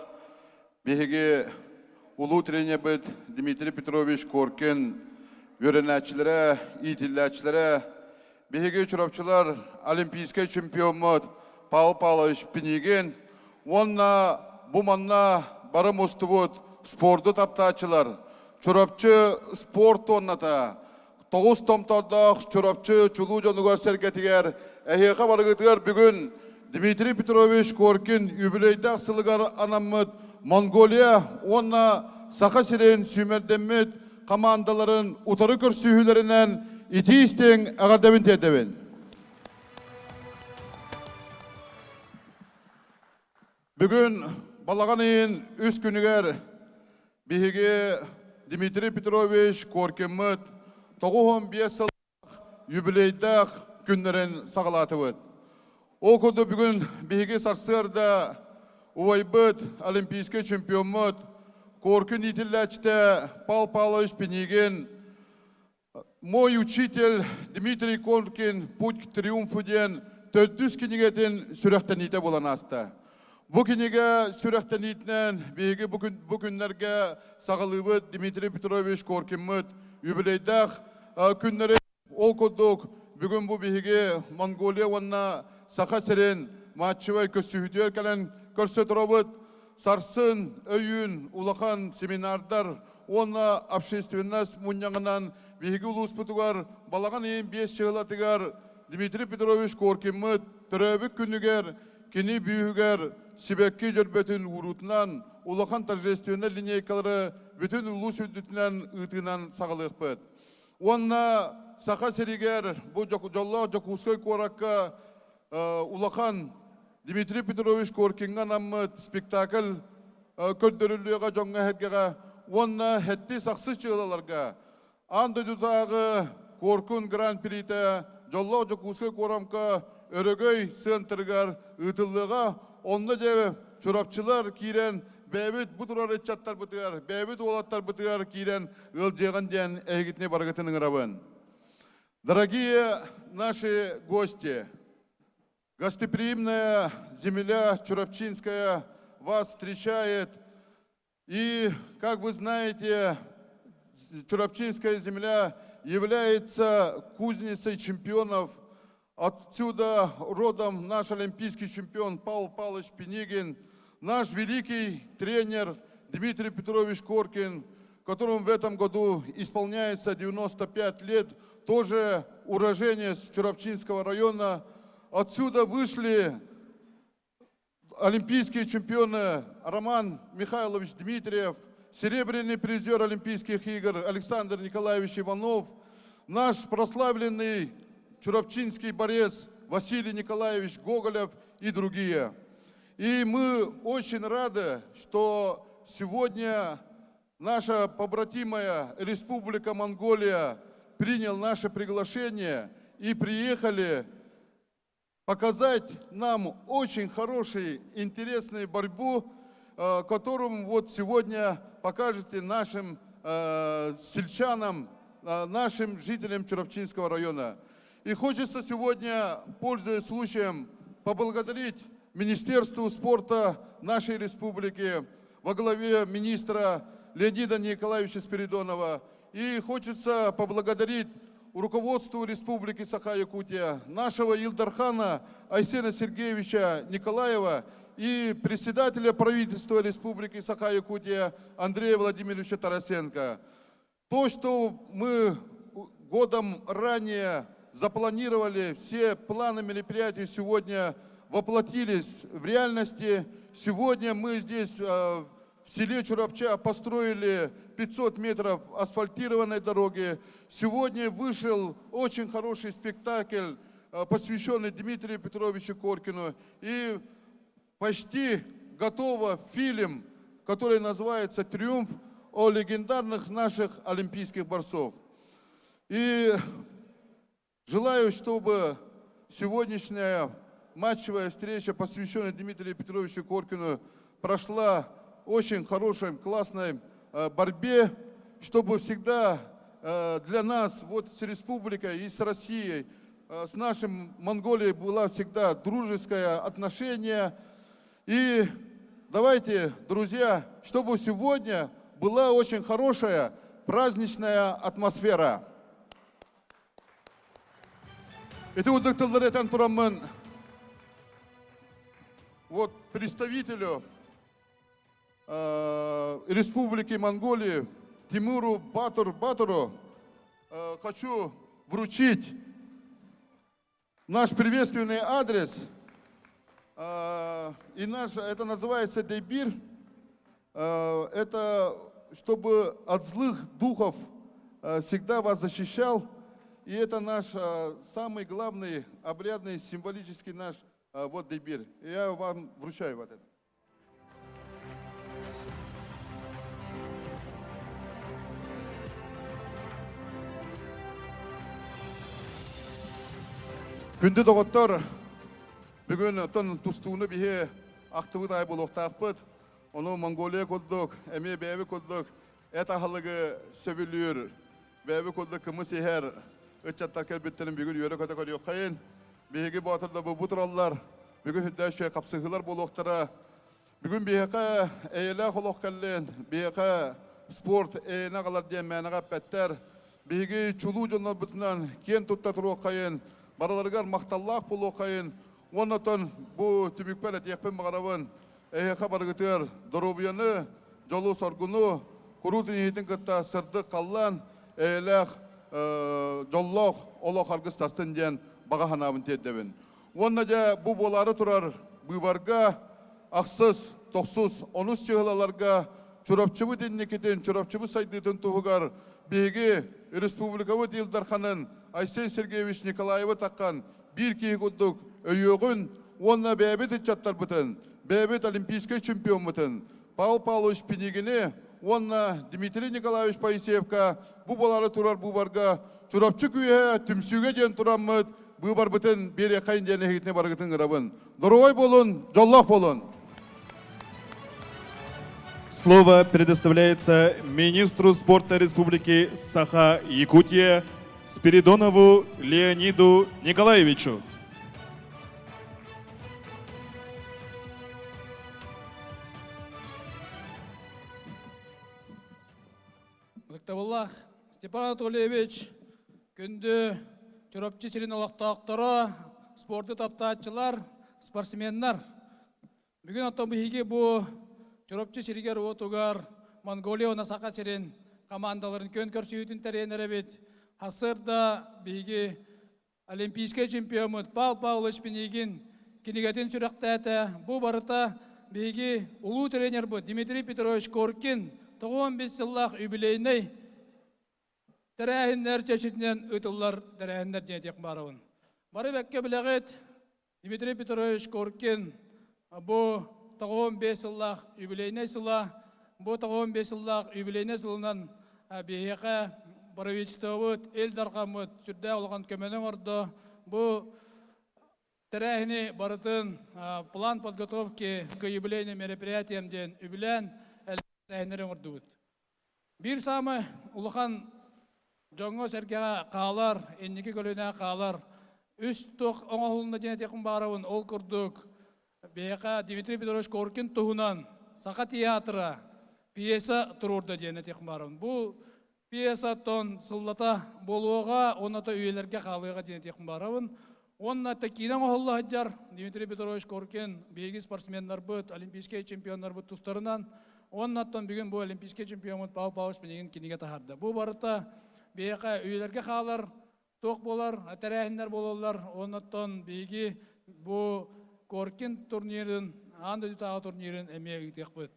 беге улу тренер Дмитрий Петрович Коркин, веренәчләре, итилләчләре, беге чурапчылар, олимпийский чемпион Павел Павлович Пенигин, онна буманна барым устывыт спорты таптачылар, чурапчы спорт онната, тоғыз томтардақ чурапчы чулу жонугар сәркетігер, әйеға барығытығар бүгін Дмитрий Петрович Коркин юбилейдақ сылығар анаммыд Монголия, онна сақа сирен сүймердеммет командаларын утары көрсүйілерінен ити істен ағардабын тедебін. Бүгін балаған ең үз күнігер бейге Дмитрий Петрович Коркинмыд 95 сылық юбилейдақ күнлерін сағалатывыд. Окуды бүгін бейге сарсырда Увайбыт, олимпийский чемпионмыт, Коркин итиллячте Павел Павлович Пенигин, мой учитель Дмитрий Коркин путь к триумфу ден төддүс кинигетин сүрәхтәните болан аста. Бу киниге сүрәхтәнитнен беге бүгүннәргә сагылыбыт Дмитрий Петрович Коркинмыт юбилейдах күннәре окудук. Бүгін бу беге Монголия ванна саха серен матчевай көсүһүтөр калан көрсөтөрөбүт. Сарсын, өйүн, улахан семинардар, онна общественность муньяңынан беге улуспутугар, балаган ең 5 жылатыгар Дмитрий Петрович Коркинмыт төрөбүк күнүгер, кини бүйүгер, сибекки жөрбөтүн урутунан, улахан торжественный линейкалары бүтүн улус үдүтүнөн ытынан сагалыкпыт. Онна саха серигер, бу жолло жокускай коракка улахан Дмитрий Петрович Коркинга наммыт спектакль көндөрүлүгө жоңга хергега, онна хетти саксы чыгаларга. Анда дутагы Коркун гран-прите жолло жокускай корамка өрөгөй центргар ытылыга, онда же чурапчылар кирен бәбит бутурар этчаттар бутыгар, бәбит олаттар бутыгар кирен ылжыган ден эгитне баргытының рабын. Дорогие наши гости, гостеприимная земля Чурапчинская вас встречает. И, как вы знаете, Чурапчинская земля является кузницей чемпионов. Отсюда родом наш олимпийский чемпион Павел Павлович Пенигин, наш великий тренер Дмитрий Петрович Коркин, которому в этом году исполняется 95 лет, тоже уроженец Чурапчинского района. Отсюда вышли олимпийские чемпионы Роман Михайлович Дмитриев, серебряный призер Олимпийских игр Александр Николаевич Иванов, наш прославленный чурапчинский борец Василий Николаевич Гоголев и другие. И мы очень рады, что сегодня наша побратимая Республика Монголия принял наше приглашение и приехали показать нам очень хорошую, интересную борьбу, которую вот сегодня покажете нашим сельчанам, нашим жителям Чурапчинского района. И хочется сегодня, пользуясь случаем, поблагодарить Министерству спорта нашей республики во главе министра Леонида Николаевича Спиридонова. И хочется поблагодарить руководству Республики Саха-Якутия, нашего Илдархана Айсена Сергеевича Николаева и председателя правительства Республики Саха-Якутия Андрея Владимировича Тарасенко. То, что мы годом ранее запланировали, все планы мероприятий сегодня воплотились в реальности. Сегодня мы здесь в селе Чурапча построили 500 метров асфальтированной дороги. Сегодня вышел очень хороший спектакль, посвященный Дмитрию Петровичу Коркину. И почти готов фильм, который называется «Триумф». о легендарных наших олимпийских борцов. И желаю, чтобы сегодняшняя матчевая встреча, посвященная Дмитрию Петровичу Коркину, прошла очень хорошей, классной борьбе, чтобы всегда для нас, вот с республикой и с Россией, с нашим Монголией было всегда дружеское отношение. И давайте, друзья, чтобы сегодня была очень хорошая праздничная атмосфера. Это вот доктор Ларетан Тураман, вот представителю Республики Монголии Тимуру Батуру хочу вручить наш приветственный адрес. И это называется Дейбир. Это чтобы от злых духов всегда вас защищал. И это наш самый главный обрядный, символический наш вот Дейбир. Я вам вручаю вот это. Күнді доғыттар, бүгін тұн тұстуыны біге ақтығы дай бұл оқтақпыт, оны Монголия көддік, әме бәйбі көддік, әт ағылығы сөбілер, бәйбі көддік кімі сейхер, үтчаттар кәлбеттерін бүгін үйері көті көрі қайын, бейгі батырда бұл бұтыралар, бүгін хүддәші қапсығылар бұл оқтара, бүгін бейгі әйелі қолық кәлін, бейгі спорт әйіне қалар ден мәніға пәттер, бейгі чулу жонлар бұтынан кен тұттатыр қайын, бараларгар мақталлақ болу қайын, оннатон бұл түмікпәл әтекпен мағарабын, әйеқа барғытыр, дұрубияны, жолу соргуну, құрудың етін күтті сырды қаллан, әйеләқ, жоллоқ, олық арғыз тастын ден баға ханабын теддебін. Онна да бұл болары тұрар, бұйбарға, ақсыз, тоқсыз, оныз чығылаларға, чұрапчыбы деннекетін, чұрапчыбы сайдытын тұғығар, бейге республикавы Илдарханын, Айсен Сергеевич Николаевы таққан бір кейі күдік өйеғін, онына бәйбет үтчаттар бұтын, бәйбет олимпийский чемпион бұтын. Павел Павлович Пенегіне, онына Дмитрий Николаевич Паисеевка, бұл болары тұрар бұл барға, чұрапчы күйе, түмсуге ден тұрамыд, бұл бар бұтын бере қайын дене хейтіне барғытын ғырабын. Дұрой болын, жоллақ болын. Слово предоставляется министру спорта Республики Саха-Якутия Спиридонову Леониду Николаевичу. Доктор Степан Анатольевич, күнді чұрапчы сирен алақтақтары, спорты таптатчылар, спортсменнар. Бүгін аттан бұхеге бұл чұрапчы сиригер отугар Монголия оны сақа сирен командаларын көн көрсеудің тәренері бет. Асырда бейге олимпийский чемпионмыт Павел Павлович Пенегин кенегетін сүріқті әті. Бұл барыта бейге ұлу тренер бұд Дмитрий Петрович Коркин 15 жыллақ юбилейней тәрәхінлер чәчетінен ұтылар тәрәхінлер жәтек баруын. Бары бәкке біләғет Дмитрий Петрович Коркин бұл 15 жыллақ юбилейней сыла, бұл 15 жыллақ юбилейней сылынан бейеқі правительствовыд, элдарқамыд, сүрдә олған көменің орды, бұл тәрәхіне барытын план подготовки к юбилейным мероприятиям ден юбилейн әлінерін орды бұд. Бір самы ұлыған жоңғы сәркеға қағалар, еннекі көліне қағалар, үст тоқ оңағылында денетекін бағарауын ол күрдік. Бейқа Дмитрий Петрович Коркин тұғынан Сақа театры пьеса тұрурды денетекін бағарауын. Бұл пьеса тон сыллата болуға, оната үйелерге қалыға денетекін бағарауын. Онна тәкейден оғылы хаджар Дмитрий Петрович Коркин бейгі спортсменлар бұд, олимпийский чемпионлар бұд тұстарынан. Оннаттан бүгін бұл олимпийский чемпион бұд Павел Павлович Пенегин кенеге тахарды. Бұл барыта бейқа үйелерге қалар, тоқ болар, тәрәхіндер болалар. Оннаттан бейгі бұл Коркин турнирин, анды дютаға турнирин әмеге тек бұд.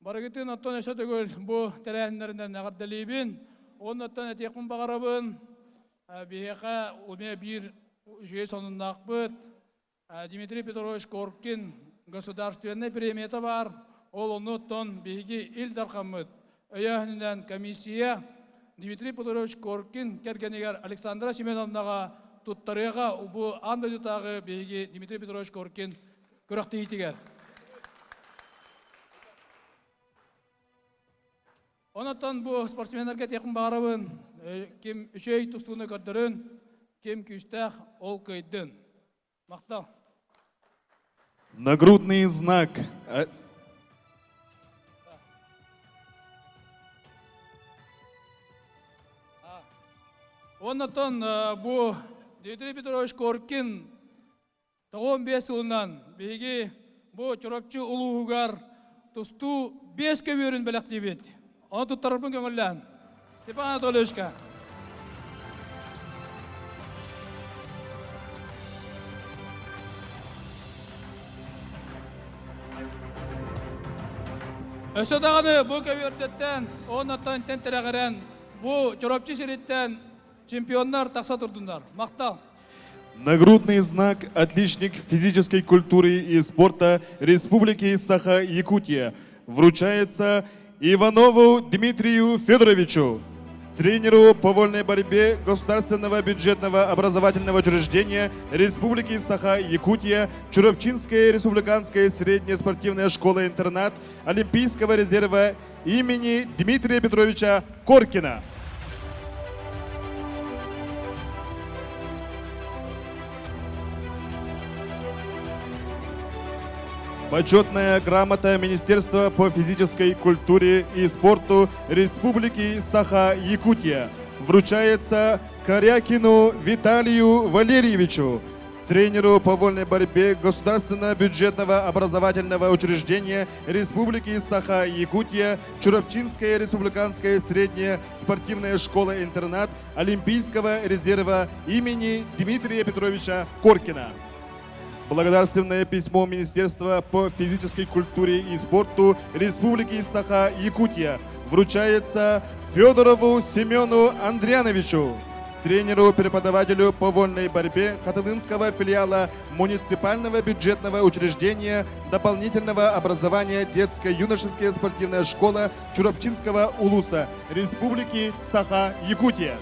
Барығытын оттан әші түгіл бұл тәрәхіндерінден нағырдалейбін. Оннаттан әтекін бағарабын. Бейқа ұме бір жүйе сонындақ бұд. Дмитрий Петрович Коркин государственный премиета бар. Ол оннаттан бейгі илдарқамыд. өйәһінен комиссия Дмитрий Петрович Коркин кергенегер Александра Семеновнаға туттарыға бұл андадытағы бейге Дмитрий Петрович Коркин көріқті етігер. Онаттан бұл спортсменерге текін бағарабын, кем үшей тұстуыны көрдірін, кем күштәқ ол көйдін. Мақтал. Нагрудный знак. Оннаттан бұл Дмитрий Петрович Коркин 15 жылынан бейге бұл чорапчы ұлығығар тұсту 5 көверін біліқ дейбет. Оны тұттарырпын көңіллән. Степан Анатольевичка. Өсі дағаны бұл көвердеттен, оннаттан тентерәғірен, бұл чорапчы сереттен чемпионнар тақса тұрдындар. Мақтал. Нагрудный знак «Отличник физической культуры и спорта Республики Саха-Якутия» вручается Иванову Дмитрию Федоровичу, тренеру по вольной борьбе Государственного бюджетного образовательного учреждения Республики Саха-Якутия, Чурапчинская республиканская средняя спортивная школа-интернат Олимпийского резерва имени Дмитрия Петровича Коркина. Почетная грамота Министерства по физической культуре и спорту Республики Саха-Якутия вручается Корякину Виталию Валерьевичу, тренеру по вольной борьбе Государственного бюджетного образовательного учреждения Республики Саха-Якутия, Чурапчинская республиканская средняя спортивная школа-интернат Олимпийского резерва имени Дмитрия Петровича Коркина. Благодарственное письмо Министерства по физической культуре и спорту Республики Саха-Якутия вручается Федорову Семену Андриановичу, тренеру-преподавателю по вольной борьбе Хатынского филиала муниципального бюджетного учреждения дополнительного образования детско-юношеская спортивная школа Чурапчинского улуса Республики Саха-Якутия.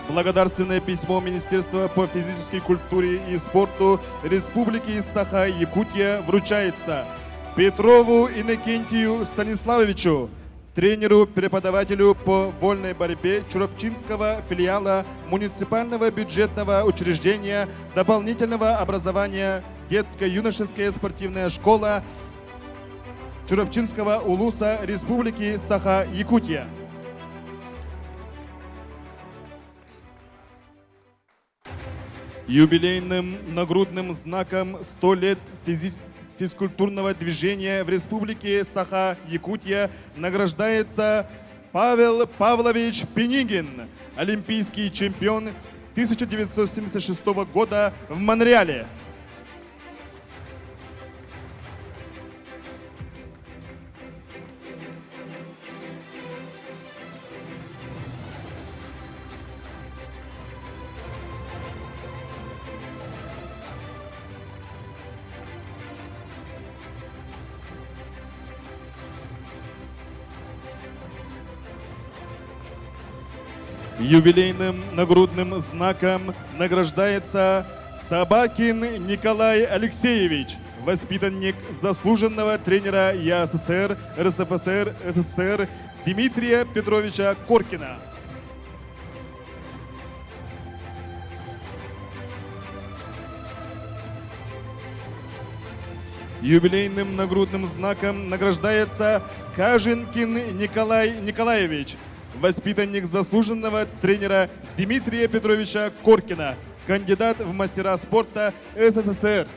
Благодарственное письмо Министерства по физической культуре и спорту Республики Саха-Якутия вручается Петрову Иннокентию Станиславовичу, тренеру-преподавателю по вольной борьбе Чурапчинского филиала муниципального бюджетного учреждения дополнительного образования детско-юношеская спортивная школа Чурапчинского улуса Республики Саха-Якутия. Юбилейным нагрудным знаком 100 лет физкультурного движения в Республике Саха-Якутия награждается Павел Павлович Пенигин, олимпийский чемпион 1976 года в Монреале. Юбилейным нагрудным знаком награждается Собакин Николай Алексеевич, воспитанник заслуженного тренера ЯССР, РСФСР, СССР Дмитрия Петровича Коркина. Юбилейным нагрудным знаком награждается Кажинкин Николай Николаевич, воспитанник заслуженного тренера Дмитрия Петровича Коркина, кандидат в мастера спорта СССР.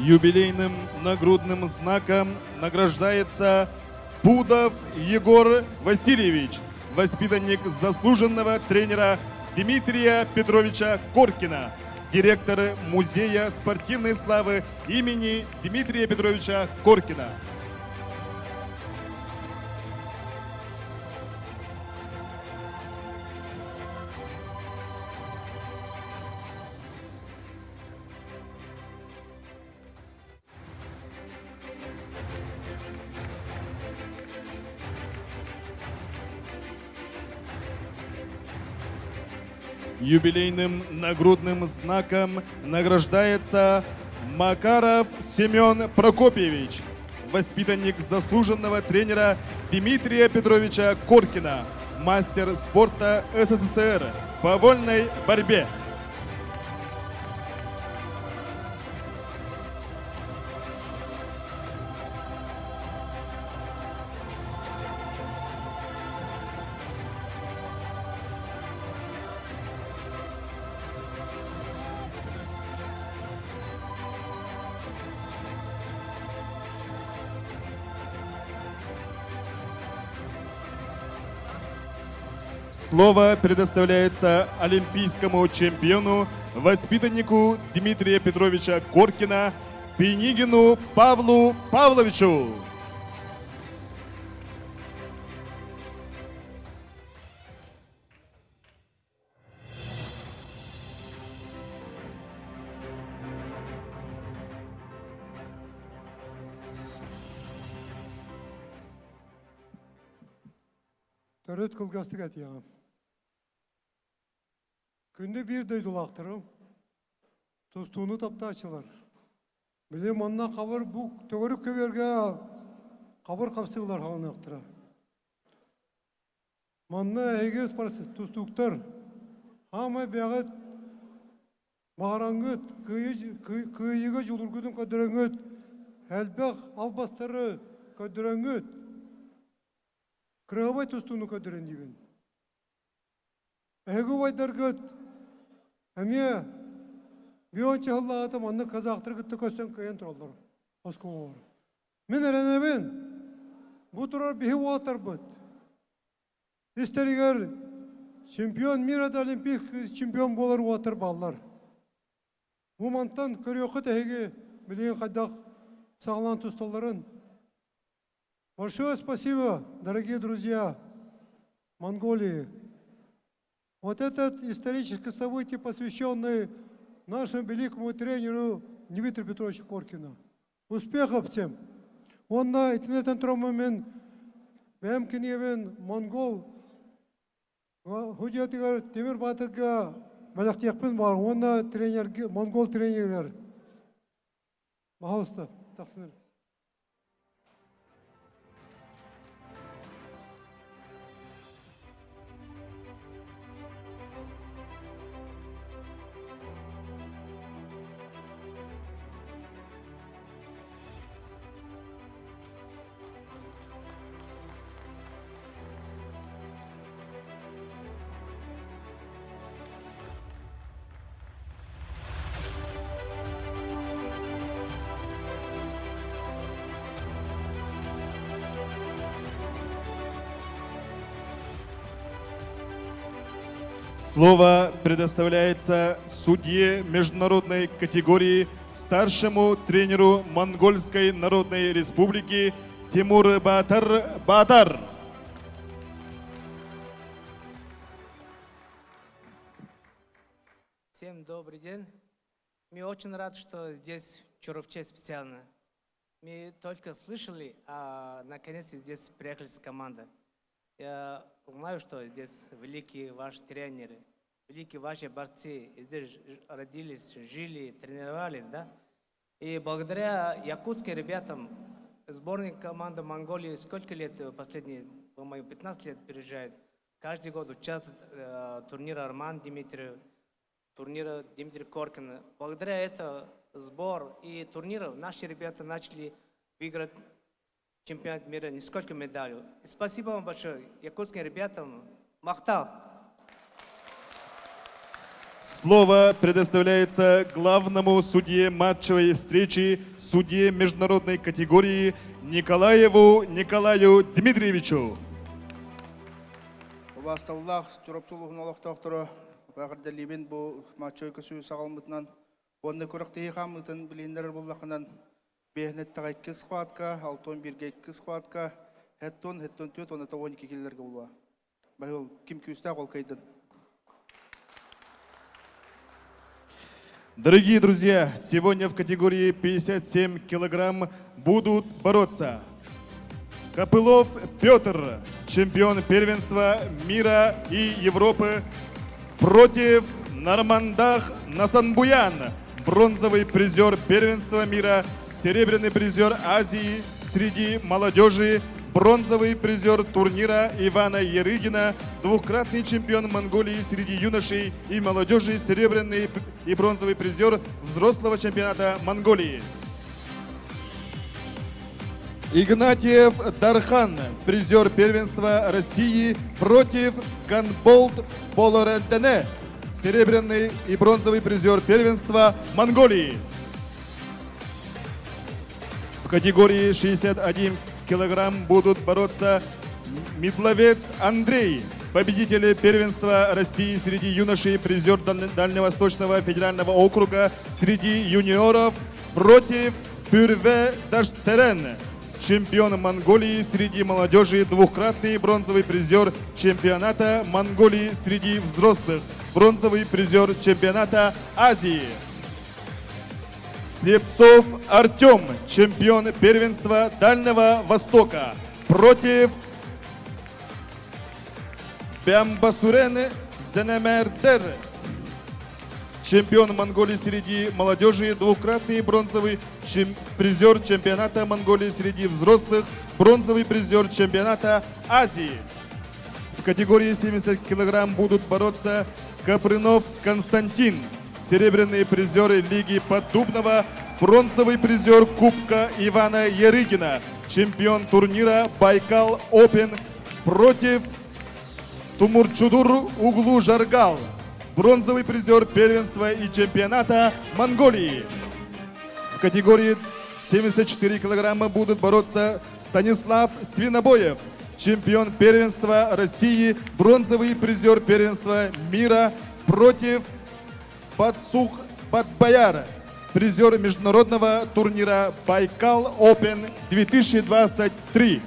Юбилейным нагрудным знаком награждается Пудов Егор Васильевич, воспитанник заслуженного тренера Дмитрия Петровича Коркина, директор Музея спортивной славы имени Дмитрия Петровича Коркина. Юбилейным нагрудным знаком награждается Макаров Семен Прокопьевич, воспитанник заслуженного тренера Дмитрия Петровича Коркина, мастер спорта СССР по вольной борьбе. Слово предоставляется олимпийскому чемпиону, воспитаннику Дмитрия Петровича Коркина, Пенигину Павлу Павловичу. Төрөт кылгастык атыяңам. Күнде бир дөйдулақтырым, тустууну таптаачылар. Билем анна кабыр бу төгөрүк көберге кабыр капсыгылар хагынактыра. Манна эгес барсы тустуктар, ама бягыт багараңыт, кыйыга жулургудун көдөрөңөт, элбек албастары көдөрөңөт. Кырабай тустуну көдөрөн дибен. Эго байдаргыт, әме бионча хыллағатым анны казақтыр күтті көстен көйен тұралдар. Осколуар. Мен әренебен, бұ тұрар бейі уатар бұд. Истерігер чемпион, мирада олимпик чемпион болар уатар баллар. Бұ мантан көріоқыт әйге білген қайдақ сағылан тұсталарын. Большое спасибо, дорогие друзья Монголии. Вот этот исторический событие, посвященный нашему великому тренеру Дмитрию Петровичу Коркину. Успехов всем! Он на интернетен тромамен бәмкіневен монгол худиятыгар Темир Батырга мәліқтияқпен бар. Он на монгол тренерлер. Пожалуйста, тақсыныр. Слово предоставляется судье международной категории, старшему тренеру Монгольской Народной Республики Тимур Батар Батар. Всем добрый день. Мы очень рад, что здесь Чуровче специально. Мы только слышали, а наконец здесь приехали с командой. Я знаю, что здесь великие ваши тренеры, великие ваши борцы. Здесь родились, жили, тренировались, да? И благодаря якутским ребятам, сборная команда Монголии сколько лет, последние, по-моему, 15 лет переезжает. Каждый год участвует в турнире Арман Дмитриев, турнира Дмитрия Коркина. Благодаря этому сбор и турниров наши ребята начали выиграть чемпионат мира, несколько медалей. Спасибо вам большое, якутским ребятам. Махтал. Слово предоставляется главному судье матчевой встречи, судье международной категории Николаеву Николаю Дмитриевичу. Басталлах чурапчулугун олоктоктора багырдалибин бу матчой көсүү сагалмытынан онны көрөктеги хамытын билиндер буллакынан бехнеттагы 2 схватка, алтон бирге 2 схватка, хеттон төт оны 12 киллерге була. Байыл ким күстә голкайдын. Дорогие друзья, сегодня в категории 57 килограмм будут бороться Копылов Петр, чемпион первенства мира и Европы, против Нармандах Насанбуян, бронзовый призер первенства мира, серебряный призер Азии среди молодежи, бронзовый призер турнира Ивана Ярыгина, двукратный чемпион Монголии среди юношей и молодежи, серебряный и бронзовый призер взрослого чемпионата Монголии. Игнатьев Дархан, призер первенства России, против Ганболт Полорентене, серебряный и бронзовый призер первенства Монголии. В категории 61 килограмм будут бороться Медловец Андрей, победитель первенства России среди юношей, призер Дальневосточного федерального округа среди юниоров, против Пюрве Дашцерен, чемпион Монголии среди молодежи, двукратный бронзовый призер чемпионата Монголии среди взрослых, бронзовый призер чемпионата Азии. Слепцов Артем, чемпион первенства Дальнего Востока, против Бямбасурен Зенемердер, чемпион Монголии среди молодежи, двукратный бронзовый призер чемпионата Монголии среди взрослых, бронзовый призер чемпионата Азии. В категории 70 килограмм будут бороться Капрынов Константин, серебряный призер Лиги Поддубного, бронзовый призер Кубка Ивана Ярыгина, чемпион турнира Байкал Опен, против Тумурчудур Углу Жаргал, бронзовый призер первенства и чемпионата Монголии. В категории 74 килограмма будут бороться Станислав Свинобоев, чемпион первенства России, бронзовый призер первенства мира, против Бадсух Бадбаяр, призер международного турнира Байкал Опен 2023.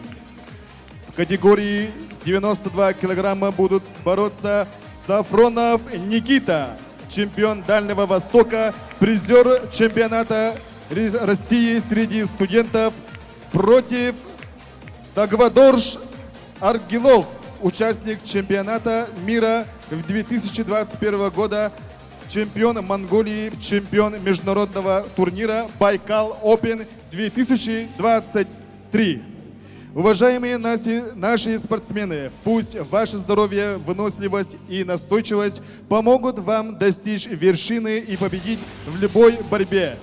В категории 92 килограмма будут бороться Сафронов Никита, чемпион Дальнего Востока, призер чемпионата России среди студентов, против Дагвадорж Аргилов, участник чемпионата мира 2021 года, чемпион Монголии, чемпион международного турнира Байкал Опен 2023. Уважаемые наши спортсмены, пусть ваше здоровье, выносливость и настойчивость помогут вам достичь вершины и победить в любой борьбе.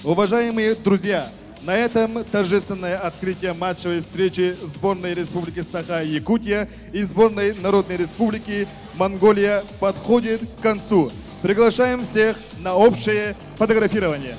Уважаемые друзья, на этом торжественное открытие матчевой встречи сборной Республики Саха-Якутия и сборной Народной Республики Монголия подходит к концу. Приглашаем всех на общее фотографирование.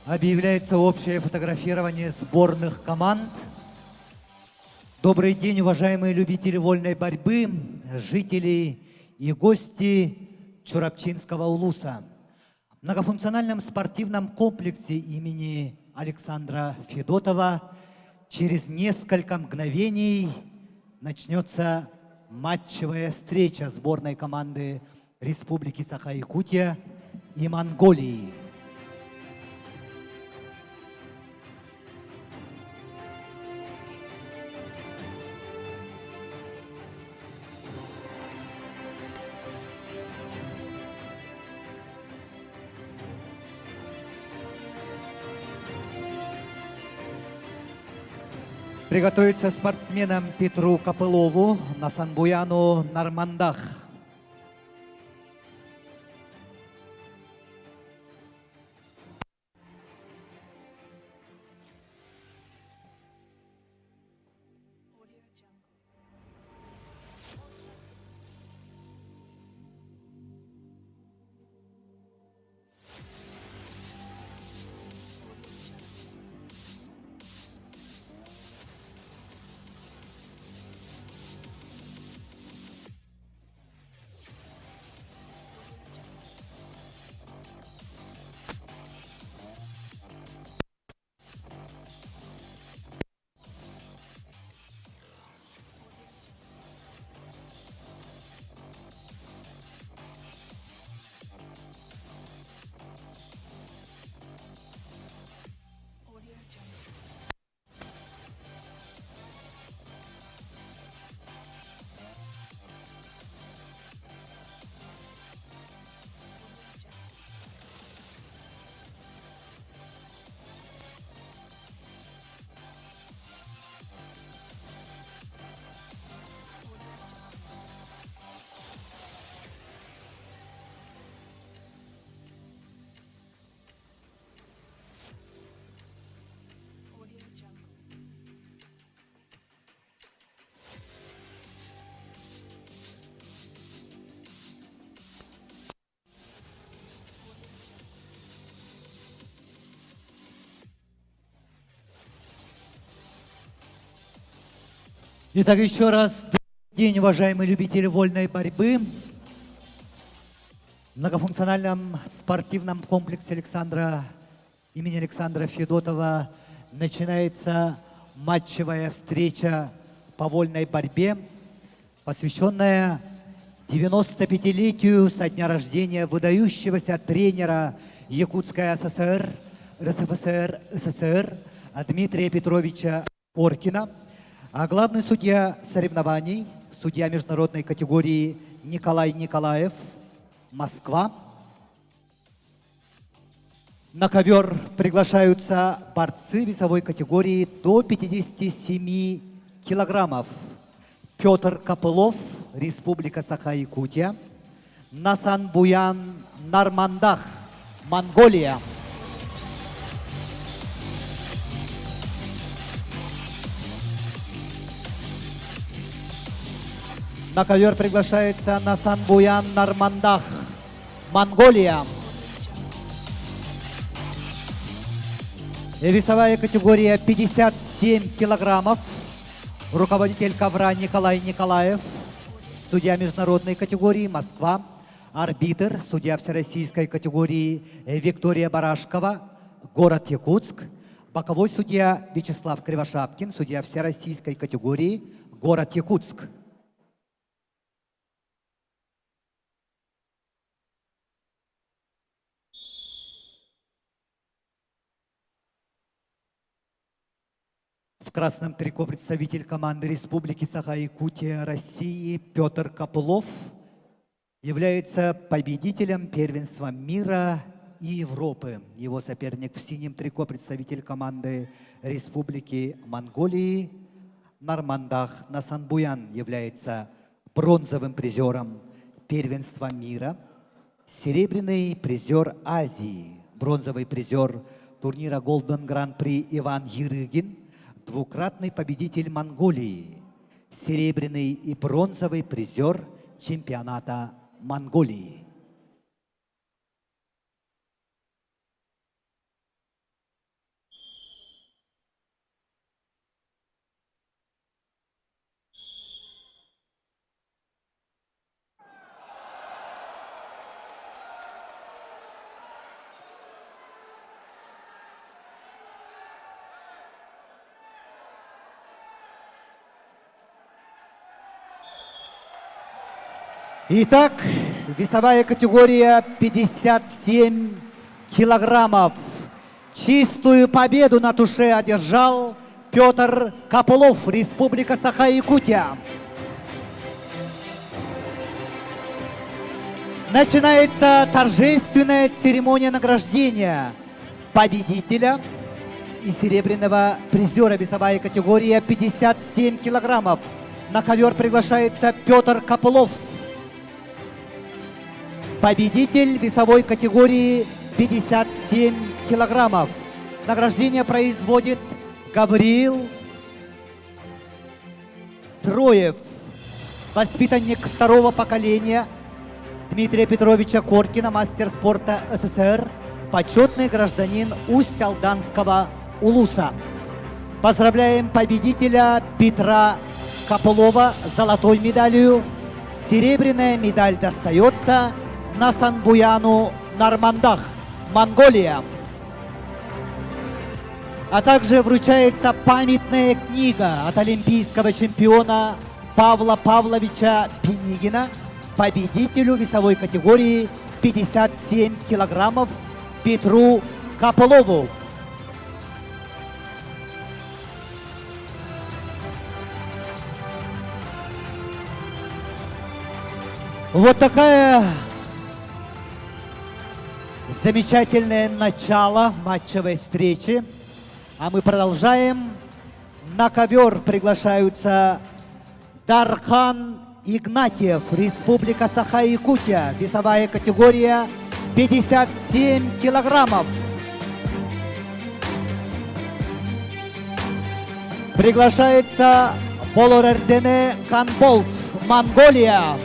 Объявляется общее фотографирование сборных команд. Добрый день, уважаемые любители вольной борьбы, жители и гости Чурапчинского улуса. В многофункциональном спортивном комплексе имени Александра Федотова через несколько мгновений начнется матчевая встреча сборной команды Республики Саха-Якутия и Монголии. Приготовиться спортсменам Петру Копылову, Насанбуяну Нармандах. Итак, еще раз добрый день, уважаемые любители вольной борьбы. В многофункциональном спортивном комплексе имени Александра Федотова начинается матчевая встреча по вольной борьбе, посвященная 95-летию со дня рождения выдающегося тренера Якутской ССР, РСФСР, СССР Дмитрия Петровича Оркина. А главный судья соревнований, судья международной категории Николай Николаев, Москва. На ковер приглашаются борцы весовой категории до 57 килограммов. Петр Копылов, Республика Саха-Якутия. Насанбуян Нармандах, Монголия. На ковер приглашается Насанбуян Нармандах, Монголия. И весовая категория 57 килограммов. Руководитель ковра Николай Николаев. Судья международной категории Москва. Арбитр, судья всероссийской категории Виктория Барашкова, город Якутск. Боковой судья Вячеслав Кривошапкин, судья всероссийской категории, город Якутск. В красном трико представитель команды Республики Саха-Якутия России Петр Копылов является победителем первенства мира и Европы. Его соперник в синем трико представитель команды Республики Монголии Нармандах Насанбуян является бронзовым призером первенства мира, серебряный призер Азии, бронзовый призер турнира Golden Grand Prix Иван Ерыгин, двукратный победитель Монголии, серебряный и бронзовый призер чемпионата Монголии. Итак, весовая категория 57 килограммов. Чистую победу на туше одержал Петр Копылов, Республика Саха-Якутия. Начинается торжественная церемония награждения победителя и серебряного призера весовая категория 57 килограммов. На ковер приглашается Петр Копылов. Победитель весовой категории 57 килограммов. Награждение производит Гавриил Троев, воспитанник второго поколения Дмитрия Петровича Коркина, мастер спорта СССР, почетный гражданин Усть-Алданского Улуса. Поздравляем победителя Петра Копылова с золотой медалью. Серебряная медаль достается Насанбуяну Нармандах, Монголия. А также вручается памятная книга от олимпийского чемпиона Павла Павловича Пенигина, победителю весовой категории 57 килограммов Петру Копылову. Вот такая замечательное начало матчевой встречи. А мы продолжаем. На ковер приглашаются Дархан Игнатьев, Республика Саха-Якутия, весовая категория 57 килограммов. Приглашается Болорердене Канболт, Монголия.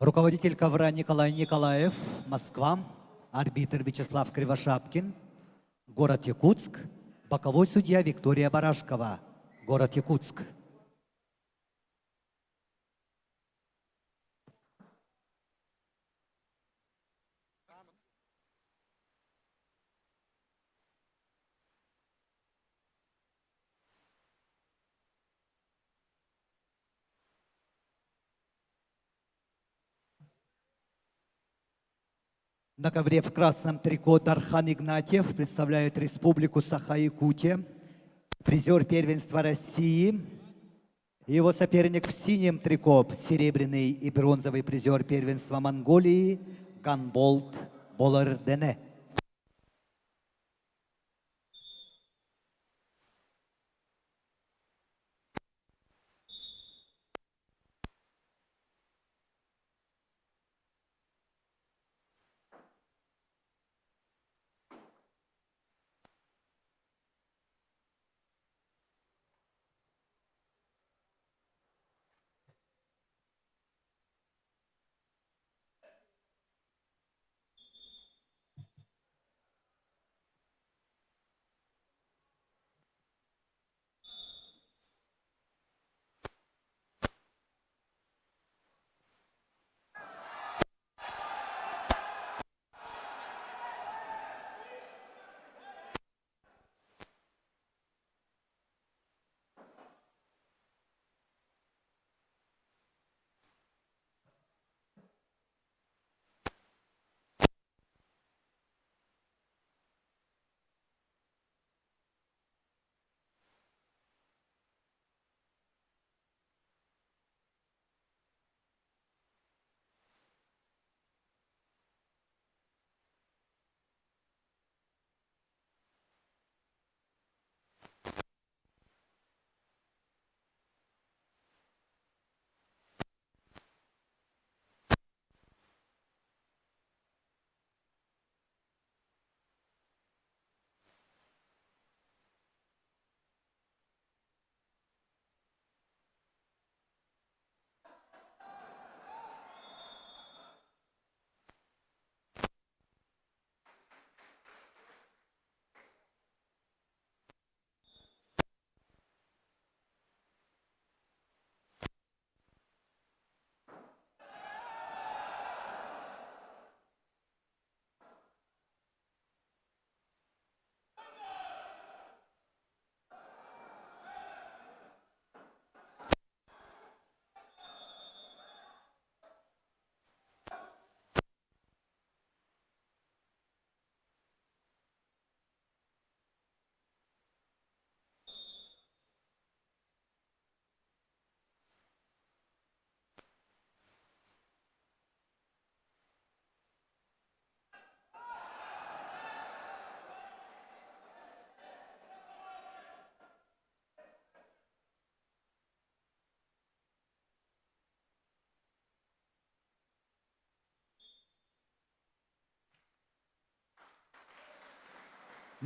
Руководитель ковра Николай Николаев, Москва. Арбитр Вячеслав Кривошапкин, город Якутск. Боковой судья Виктория Барашкова, город Якутск. На ковре в красном трико Дархан Игнатьев представляет Республику Саха-Якутия, призер первенства России. Его соперник в синем трико, серебряный и бронзовый призер первенства Монголии Ганболт Болордене.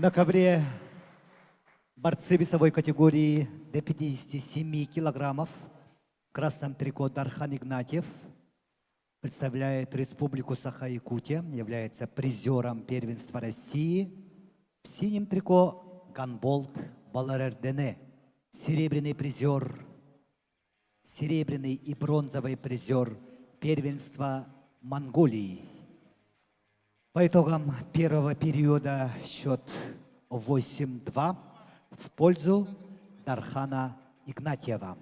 На ковре борцы весовой категории до 57 килограммов в красном трико Дархан Игнатьев представляет Республику Саха-Якутия, является призером первенства России. В синем трико Ганболт Баларердене, серебряный призер, серебряный и бронзовый призер первенства Монголии. По итогам первого периода счет 8-2 в пользу Дархана Игнатьева.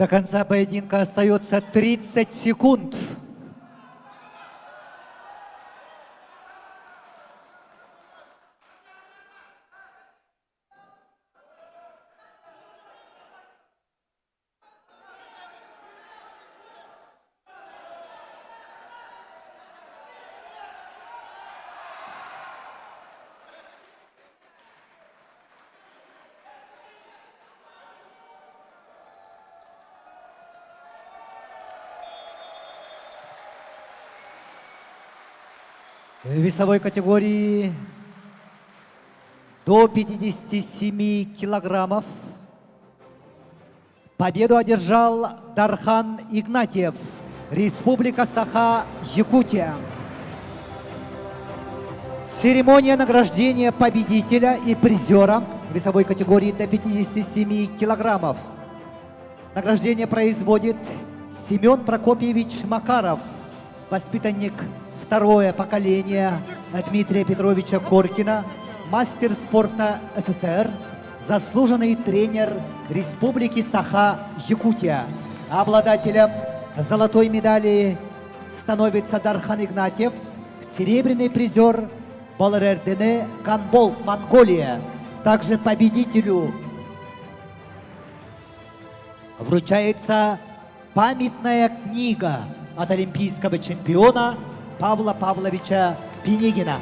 До конца поединка остается 30 секунд. В весовой категории до 57 килограммов победу одержал Дархан Игнатьев, Республика Саха-Якутия. Церемония награждения победителя и призера в весовой категории до 57 килограммов. Награждение производит Семен Прокопьевич Макаров, воспитанник второе поколение Дмитрия Петровича Коркина, мастер спорта СССР, заслуженный тренер Республики Саха-Якутия. Обладателем золотой медали становится Дархан Игнатьев, серебряный призер Баларердене Канболт, Монголия. Также победителю вручается памятная книга от олимпийского чемпиона Павла Павловича Пинигина.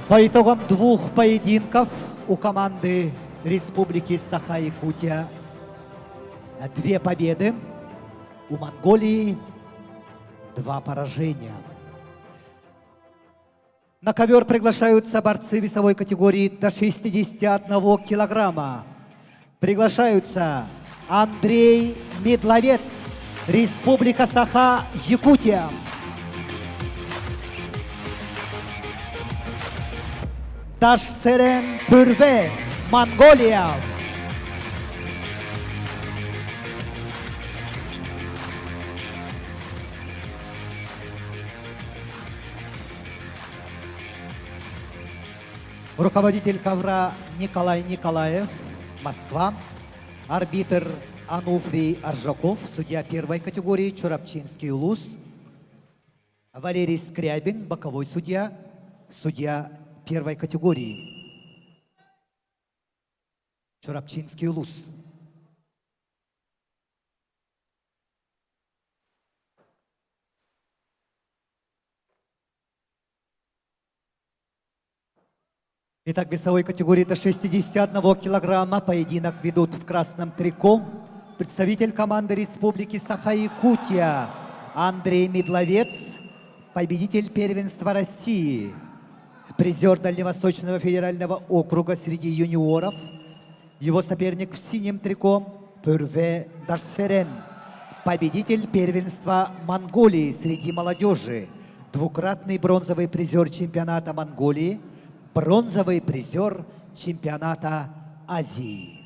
По итогам двух поединков у команды Республики Саха-Якутия 2 победы, у Монголии 2 поражения. На ковер приглашаются борцы весовой категории до 61 килограмма. Приглашаются Андрей Медловец, Республика Саха-Якутия. Дашсерен Пурве, Монголия. Руководитель ковра Николай Николаев, Москва. Арбитр Ануфрий Аржаков, судья первой категории Чурапчинский Улус. Валерий Скрябин, боковой судья, судья первой категории Чурапчинский Улус. Итак, в весовой категории до 61 килограмма поединок ведут в красном трико представитель команды Республики Саха-Якутия Андрей Медловец, победитель первенства России, призер Дальневосточного федерального округа среди юниоров. Его соперник в синем трико Пурве Дашсерен, победитель первенства Монголии среди молодежи, двукратный бронзовый призер чемпионата Монголии, бронзовый призер чемпионата Азии.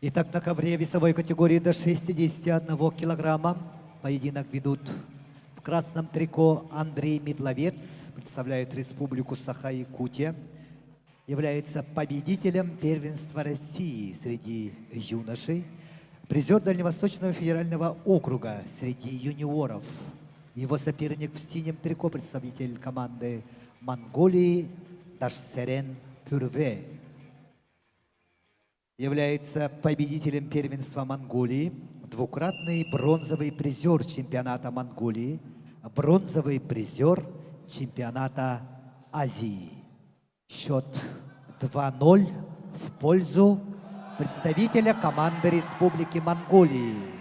Итак, на ковре весовой категории до 61 килограмма Поединок ведут в красном трико Андрей Медловец, представляет Республику Саха-Якутия, является победителем первенства России среди юношей, призер Дальневосточного федерального округа среди юниоров. Его соперник в синем трико, представитель команды Монголии Дашсерен Пюрве. Является победителем первенства Монголии, двукратный бронзовый призер чемпионата Монголии, бронзовый призер чемпионата Азии. Счет 2-0 в пользу представителя команды Республики Монголии.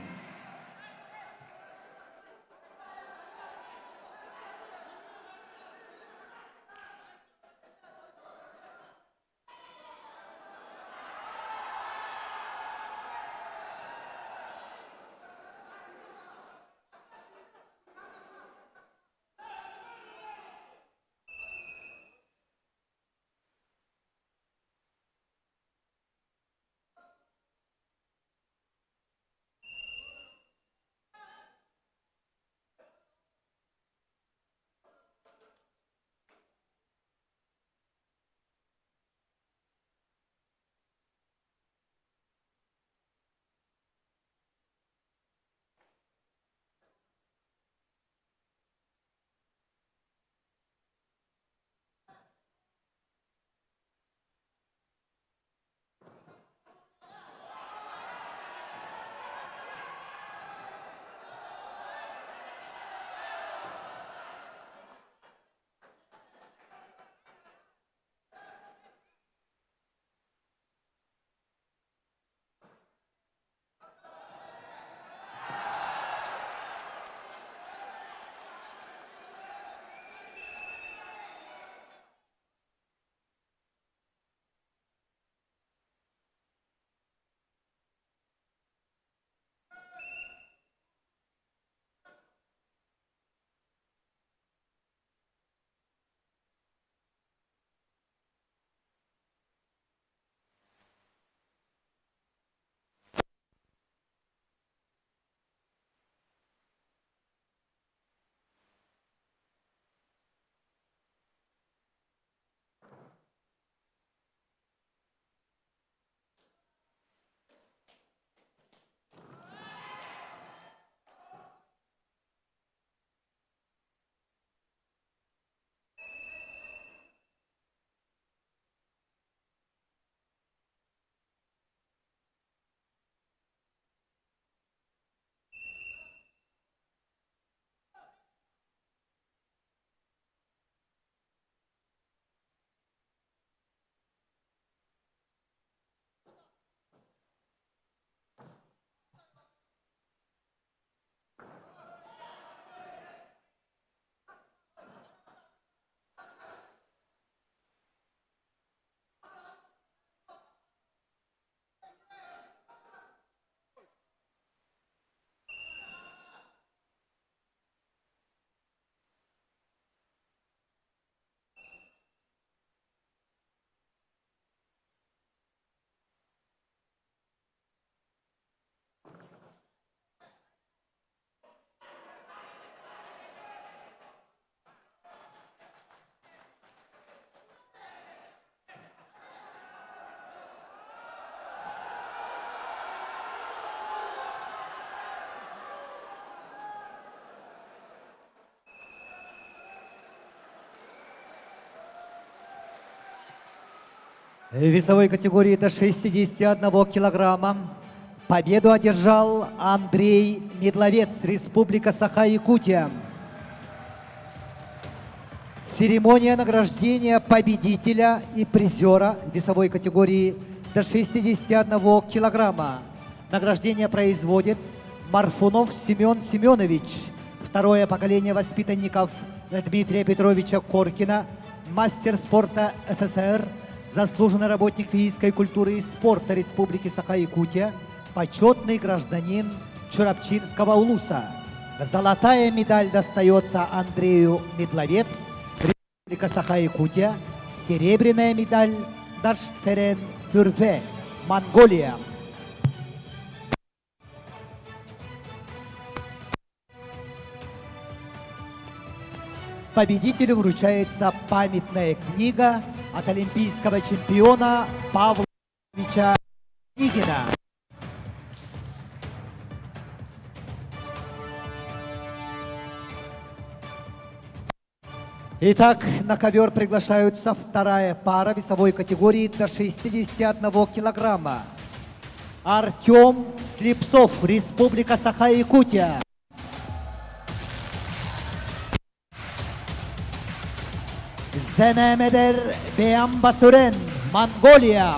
В весовой категории до 61 килограмма победу одержал Андрей Медловец, Республика Саха-Якутия. Церемония награждения победителя и призера весовой категории до 61 килограмма. Награждение производит Марфунов Семен Семенович, второе поколение воспитанников Дмитрия Петровича Коркина, мастер спорта СССР, заслуженный работник физической культуры и спорта Республики Саха-Якутия, почетный гражданин Чурапчинского улуса. Золотая медаль достается Андрею Медловец, Республика Саха-Якутия. Серебряная медаль Дашсерен Пюрве, Монголия. Победителю вручается памятная книга от олимпийского чемпиона Павла Ильича Княгина. Итак, на ковер приглашаются вторая пара весовой категории до 61 килограмма. Артем Слепцов, Республика Саха-Якутия. Зенемедер Беамбасурен, Монголия.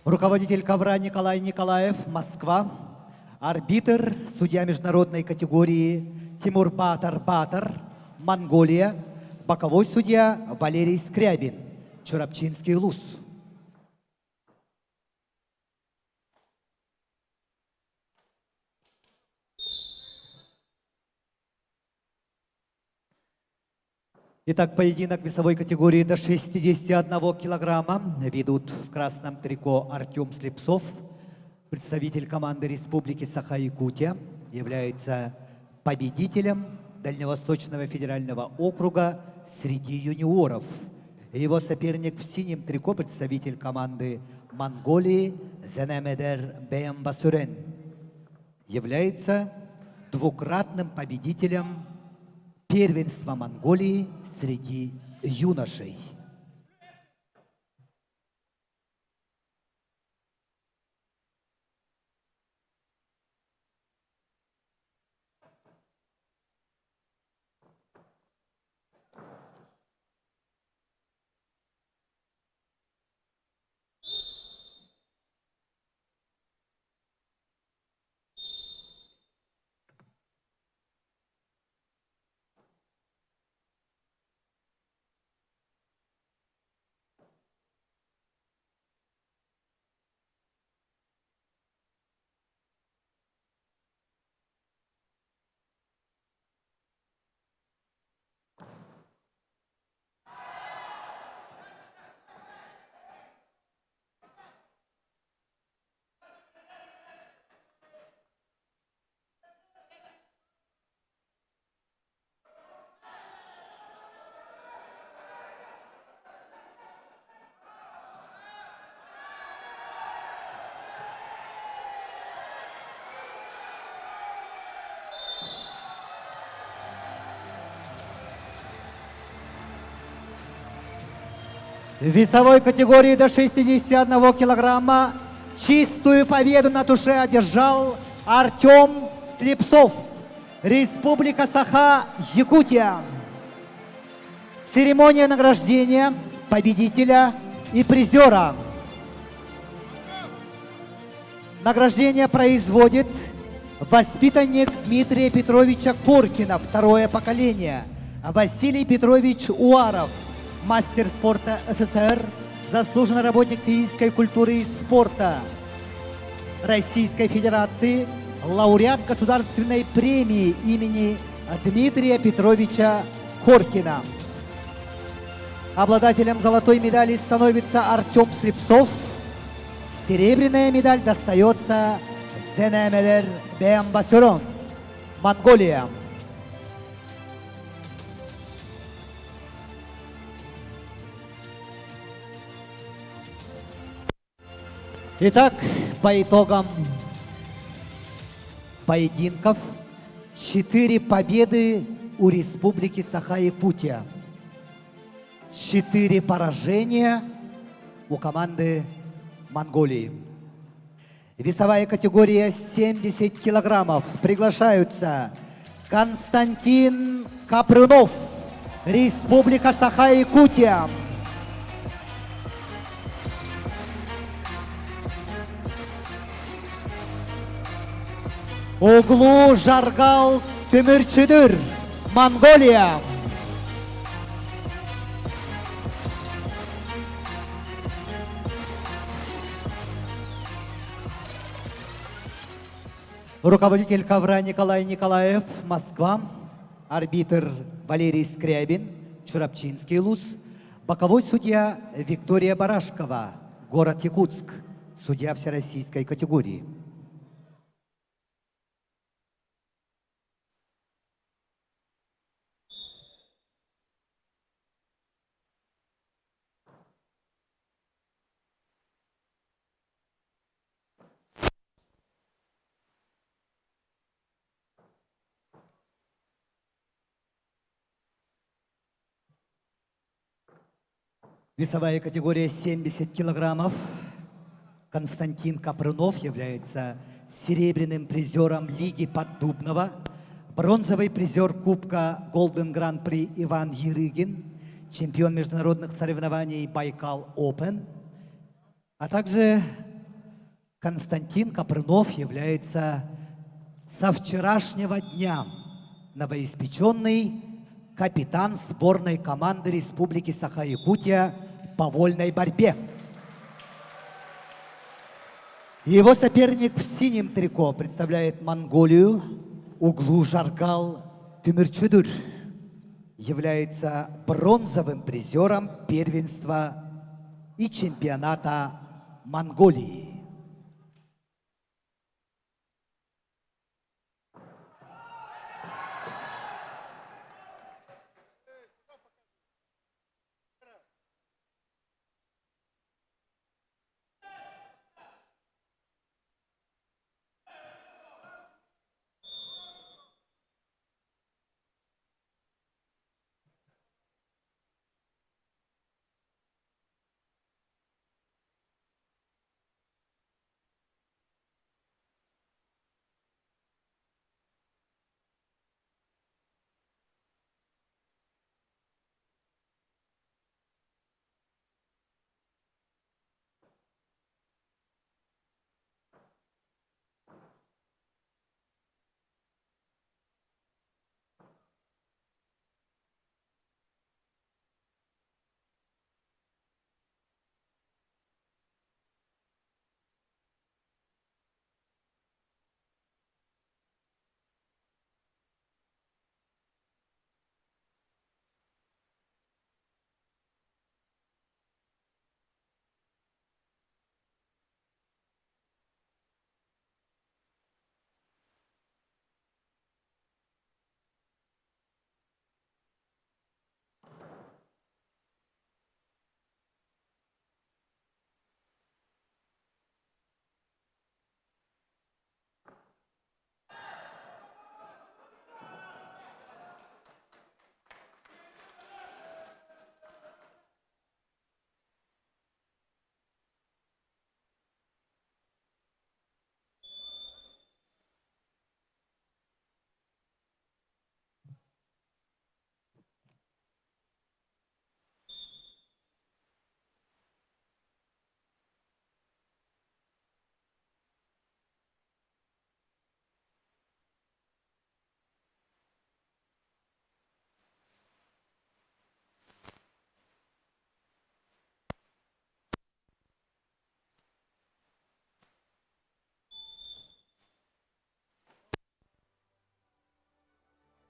Руководитель ковра Николай Николаев, Москва. Арбитр, судья международной категории Тимур Батар, Монголия. Боковой судья Валерий Скрябин, Чурапчинский Лус. Итак, поединок весовой категории до 61 килограмма ведут в красном трико Артем Слепцов, представитель команды Республики Саха-Якутия, является победителем Дальневосточного федерального округа среди юниоров. Его соперник в синем трико, представитель команды Монголии Зенемедер Беамбасурен, является двукратным победителем первенства Монголии среди юношей. В весовой категории до 61 килограмма чистую победу на туше одержал Артем Слепцов, Республика Саха-Якутия. Церемония награждения победителя и призера. Награждение производит воспитанник Дмитрия Петровича Коркина, второе поколение, Василий Петрович Уаров, мастер спорта СССР, заслуженный работник физической культуры и спорта Российской Федерации, лауреат государственной премии имени Дмитрия Петровича Коркина. Обладателем золотой медали становится Артем Слепцов. Серебряная медаль достается Зенемедер Беамбасурен, Монголия. Итак, по итогам поединков 4 победы у Республики Саха-Якутия, 4 поражения у команды Монголии. Весовая категория 70 килограммов. Приглашаются Константин Капрунов, Республика Саха-Якутия. Углу Жаргал Тимирчидыр, Монголия. Руководитель ковра Николай Николаев, Москва. Арбитр Валерий Скрябин, Чурапчинский ЛУЗ. Боковой судья Виктория Барашкова, город Якутск, судья всероссийской категории. Весовая категория 70 килограммов. Константин Капрунов является серебряным призером Лиги Поддубного, бронзовый призер Кубка Golden Гран-при Иван Ерыгин, чемпион международных соревнований Байкал Open, а также Константин Капрунов является со вчерашнего дня новоиспеченный капитан сборной команды Республики Саха-Якутия по вольной борьбе. Его соперник в синем трико представляет Монголию. Углу Жаргал Тюмерчудур является бронзовым призером первенства и чемпионата Монголии.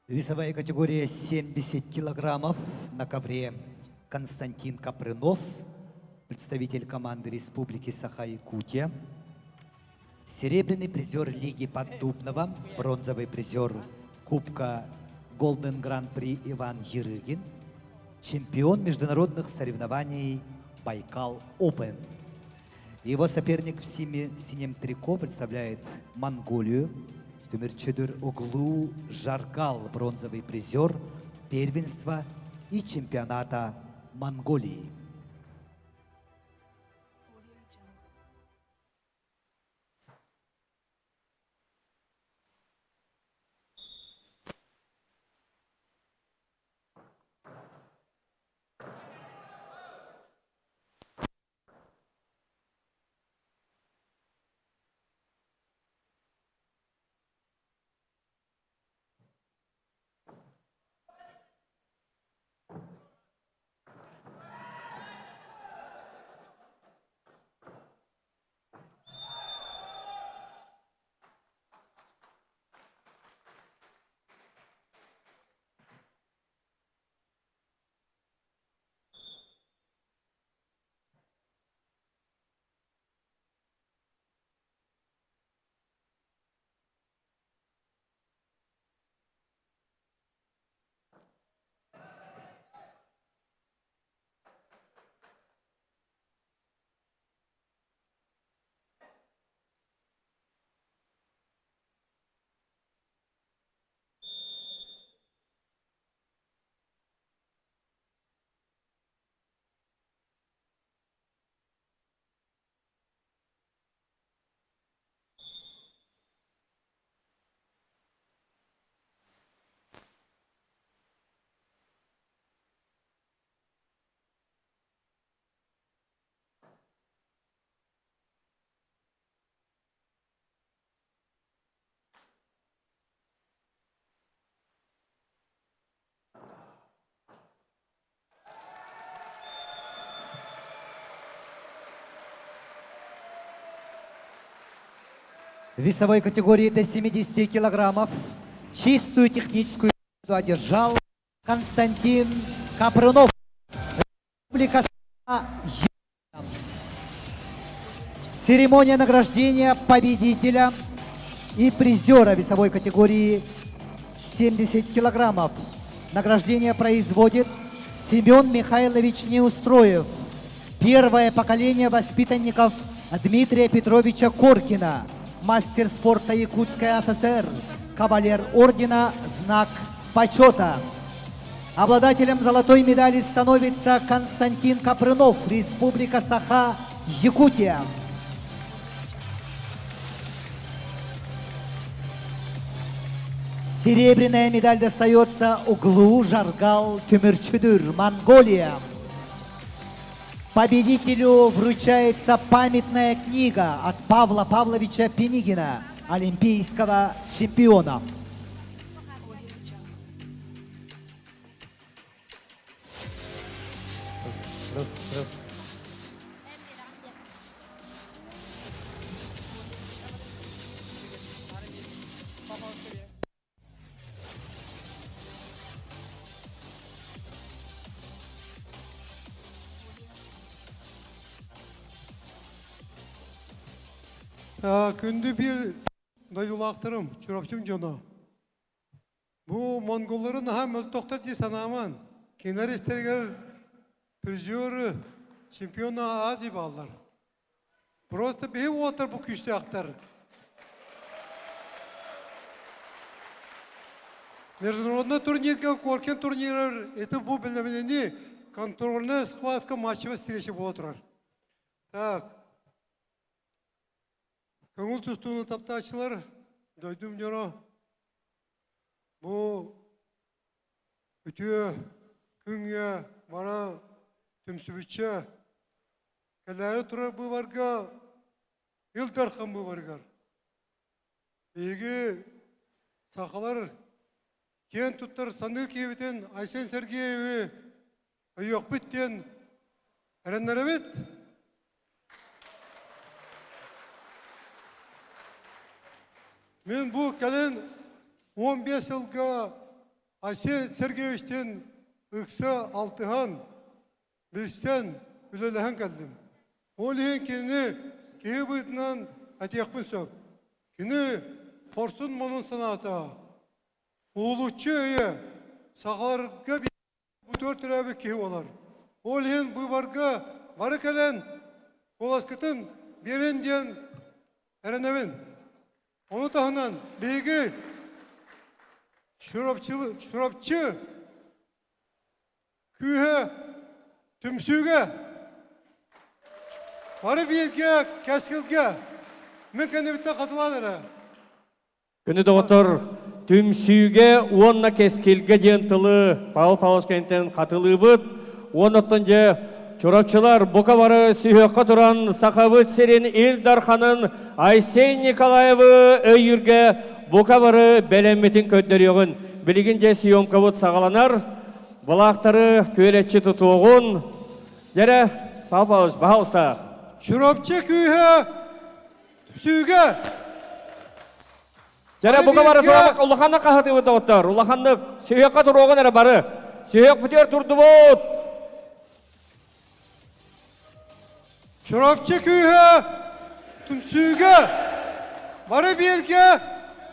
Весовая категория 70 килограммов. На ковре Константин Капрынов, представитель команды Республики Саха-Якутия. Серебряный призер Лиги Поддубного, бронзовый призер Кубка Golden Гран-при Иван Ерыгин, чемпион международных соревнований Байкал Open. Его соперник в синем трико представляет Монголию. Тюмерчедур Углу Жаргал, бронзовый призер первенства и чемпионата Монголии. В весовой категории до 70 килограммов чистую техническую победу одержал Константин Капрунов. Республика США. Церемония награждения победителя и призера весовой категории 70 килограммов. Награждение производит Семен Михайлович Неустроев. Первое поколение воспитанников Дмитрия Петровича Коркина. Мастер спорта Якутской ССР. Кавалер ордена «Знак почета». Обладателем золотой медали становится Константин Капрунов, Республика Саха, Якутия. Серебряная медаль достается Углу Жаргал Тюмерчудур, Монголия. Победителю вручается памятная книга от Павла Павловича Пенигина, олимпийского чемпиона. Күнді бір дайдулақтырым, чұрапчым жоны. Бұл монголларын һәм өлтоқтар де санаман. Кенар істергер призеры, чемпионы Азия балдар. Просто бейі отыр бұл күшті ақтар. Международный турнирге көркен турнирер, это бұл білімені контрольная схватка матчева встреча бұл отырар. Так. Көңіл тұстуыны тапташылар, дойдым жоно. Бұл үтіе күнге бара түмсібітші. Кәләрі тұрар бұл барға, үлдархан бұл барғар. Егі сақалар кен тұттар Сандыл Киевітен, Айсен Сергееві, Үйоқ біттен, әрінлері бет. Мен бұл кәлін 15 жылға Айсен Сергеевичтен үксі алтыған білістен үлеліген кәлдім. Ол ең кені кейі бұйтынан әтеқпін сөп. Кені Форсун мұның санаты. Олучы өйе сақаларға бұл төрт түрәбі кейі олар. Ол ең бұл барға бары кәлін оласкытын беренден әрінәвін. Onu tahınan bilgi şurapçı kühe tümsüge varı bilge keskilge mümkün bitte katılanır. Күні доғытыр түмсүйге онна кескелге жентылы Павыл Павловскентен қатылы бұд. Оныттын же чорапчылар бұқа бары сүйеққа тұран сақабыт серен Илдарханын Айсен Николаевы өйірге бұқа бары бәлемметін көддер Білген же съемка бұд сағаланар. Бұлақтары көйлетші тұтуғын. Жәрі, Павыл Павлович, бағалыста. Чорапчы күйе сүйге. Жәрі бұқа бары тұрабық ұлықанны қағыты бұд доғыттар. Ұлықанны сүйеққа тұруғын әрі бары. Сүйеқ бүтер тұрды бұд. Çorapçı kühe, tümsüge, varı bilge,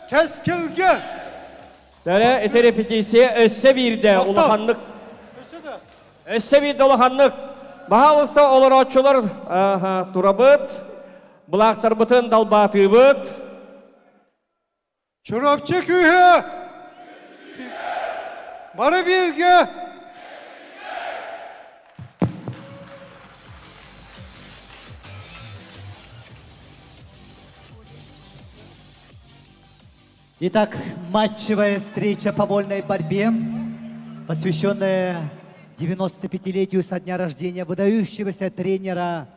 keskilge. Dere eterepetisi össe birde ulahanlık. Össe birde ulahanlık. Bahalısta olur açılar turabıt. Bulaktar bıtın dalbatı bıt. Çorapçı kühe, varı bilge, Итак, матчевая встреча по вольной борьбе, посвященная 95-летию со дня рождения выдающегося тренера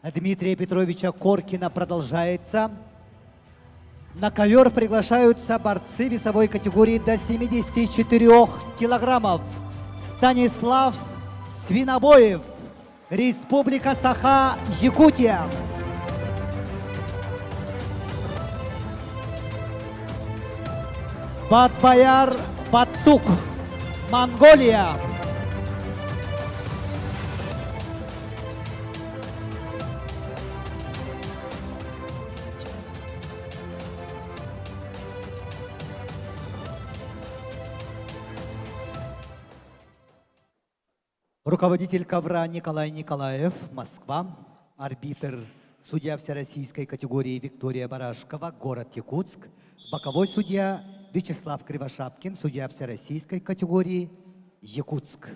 Дмитрия Петровича Коркина, продолжается. На ковер приглашаются борцы весовой категории до 74 килограммов. Станислав Свинобоев, Республика Саха, Якутия. Батбаяр Бацук, Монголия. Руководитель ковра Николай Николаев, Москва. Арбитр, судья всероссийской категории Виктория Барашкова, город Якутск. Боковой судья Вячеслав Кривошапкин, судья всероссийской категории Якутск.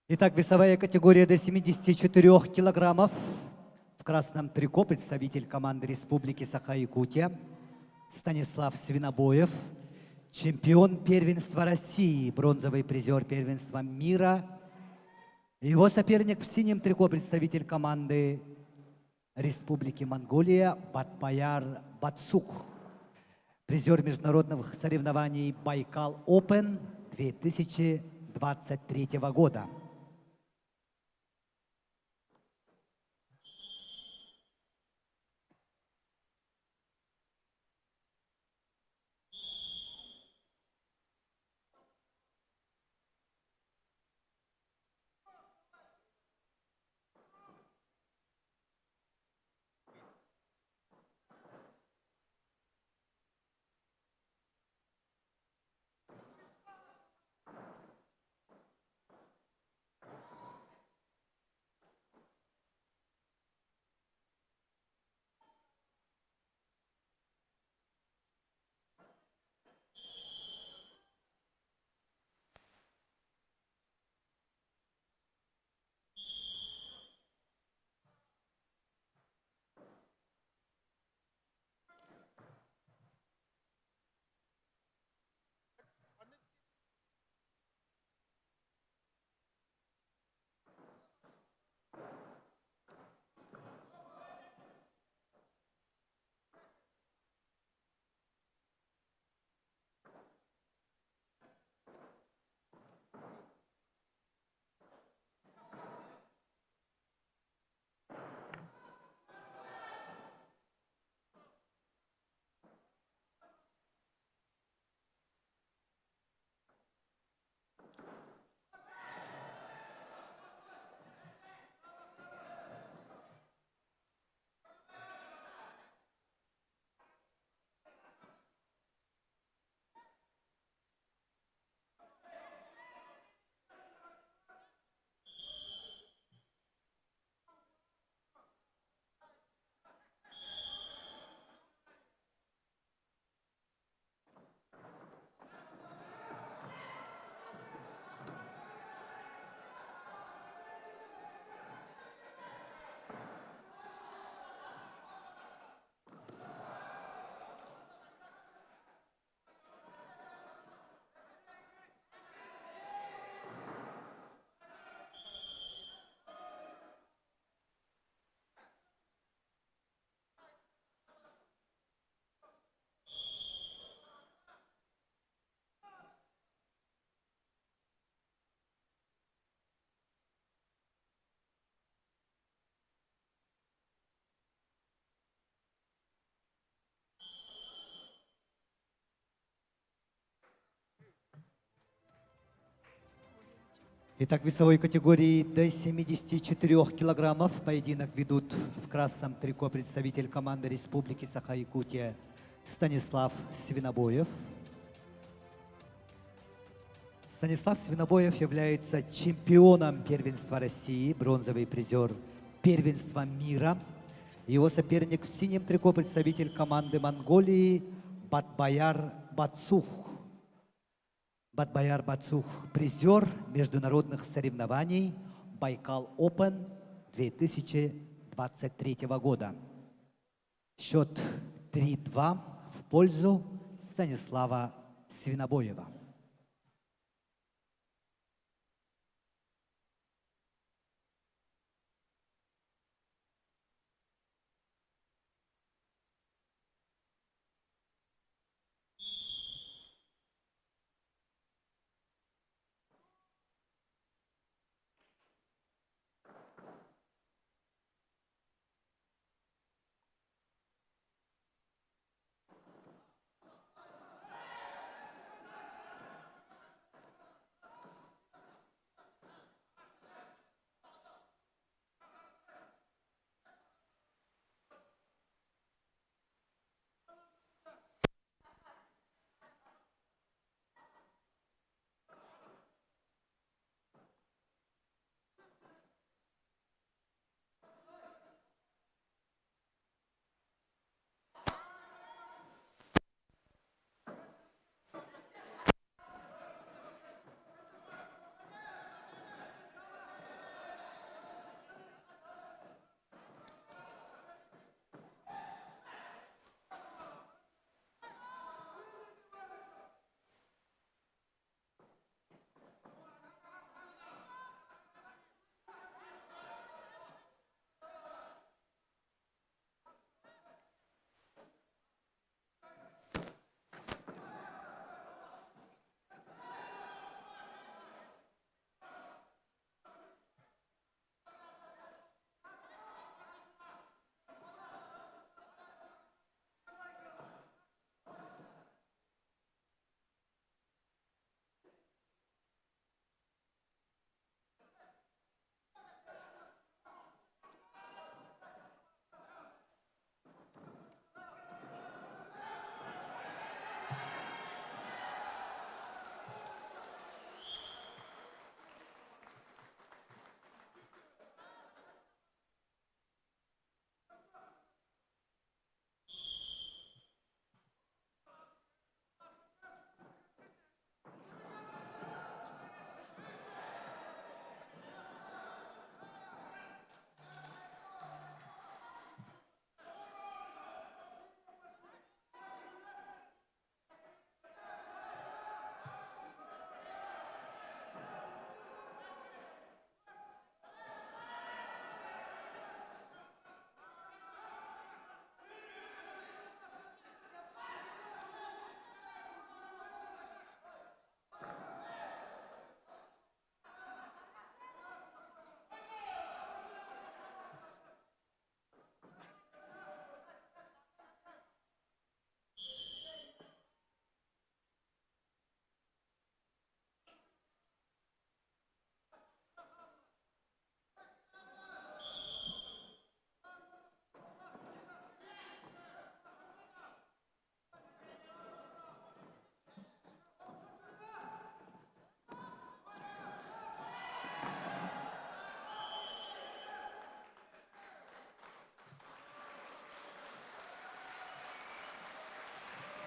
Итак, весовая категория до 74 килограммов. В красном трико представитель команды Республики Саха-Якутия Станислав Свинобоев, чемпион первенства России, бронзовый призер первенства мира. Его соперник в синем трико представитель команды Республики Монголия Батбаяр Бацук, призер международных соревнований Байкал Опен 2023 года. Итак, в весовой категории до 74 килограммов поединок ведут в красном трико представитель команды Республики Саха-Якутия Станислав Свинобоев. Станислав Свинобоев является чемпионом первенства России, бронзовый призер первенства мира. Его соперник в синем трико представитель команды Монголии Батбаяр Бацук. Батбаяр Бацук, призер международных соревнований Байкал Опен 2023 года. Счет 3-2 в пользу Станислава Свинобоева.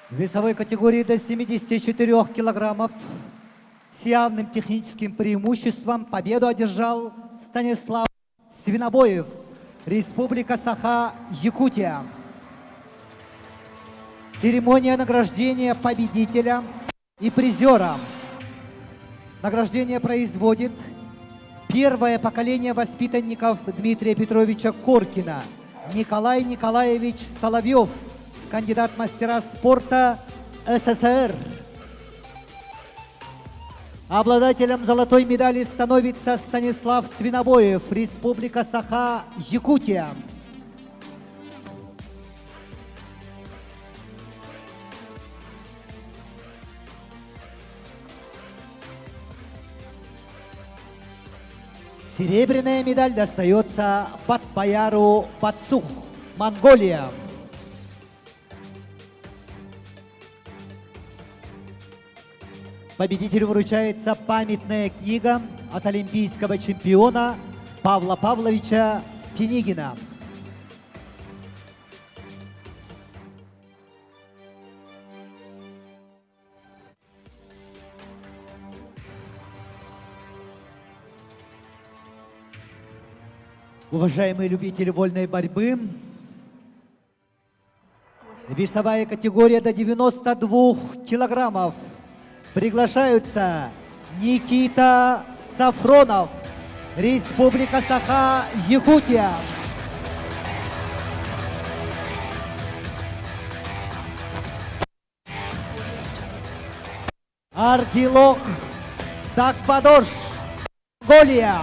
В весовой категории до 74 килограммов с явным техническим преимуществом победу одержал Станислав Свинобоев, Республика Саха, Якутия. Церемония награждения победителя и призера. Награждение производит первое поколение воспитанников Дмитрия Петровича Коркина. Николай Николаевич Соловьев, кандидат в мастера спорта СССР. Обладателем золотой медали становится Станислав Свинобоев, Республика Саха, Якутия. Серебряная медаль достается Батбаяру Батсух, Монголия. Победителю вручается памятная книга от олимпийского чемпиона Павла Павловича Пенигина. Уважаемые любители вольной борьбы, весовая категория до 92 килограммов. Приглашаются Никита Сафронов, Республика Саха, Якутия. Аргилок Дакбадош, Монголия.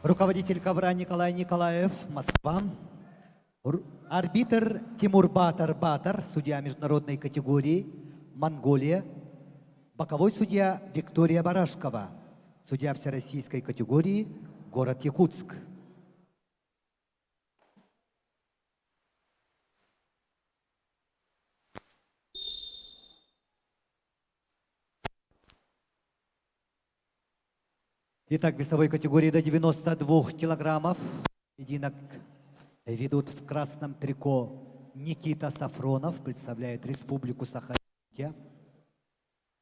Руководитель ковра Николай Николаев, Москва. Арбитр Тимур Батар, судья международной категории, Монголия. Боковой судья Виктория Барашкова, судья всероссийской категории, город Якутск. Итак, в весовой категории до 92 килограммов поединок ведут в красном трико Никита Сафронов, представляет Республику Саха-Якутия,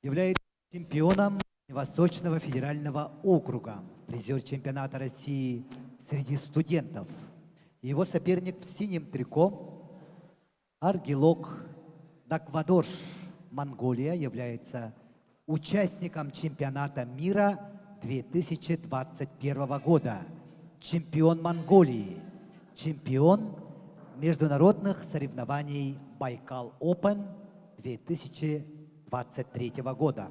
является чемпионом Восточного федерального округа, призер чемпионата России среди студентов. Его соперник в синем трико Аргилок Даквадош, Монголия, является участником чемпионата мира 2021 года, чемпион Монголии, чемпион международных соревнований Байкал Опен 2023 года.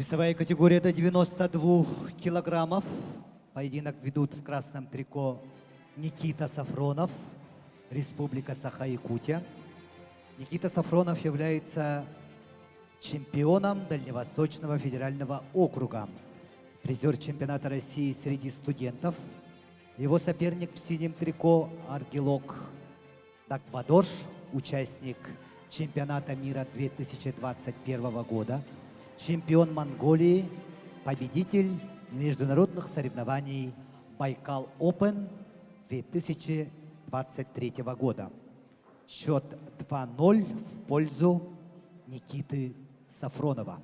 Весовая категория до 92 килограммов. Поединок ведут в красном трико Никита Сафронов, Республика Саха-Якутия. Никита Сафронов является чемпионом Дальневосточного федерального округа, призер чемпионата России среди студентов. Его соперник в синем трико Аргелок Даквадорж, участник чемпионата мира 2021 года, чемпион Монголии, победитель международных соревнований Байкал Опен 2023 года. Счет 2-0 в пользу Никиты Сафронова.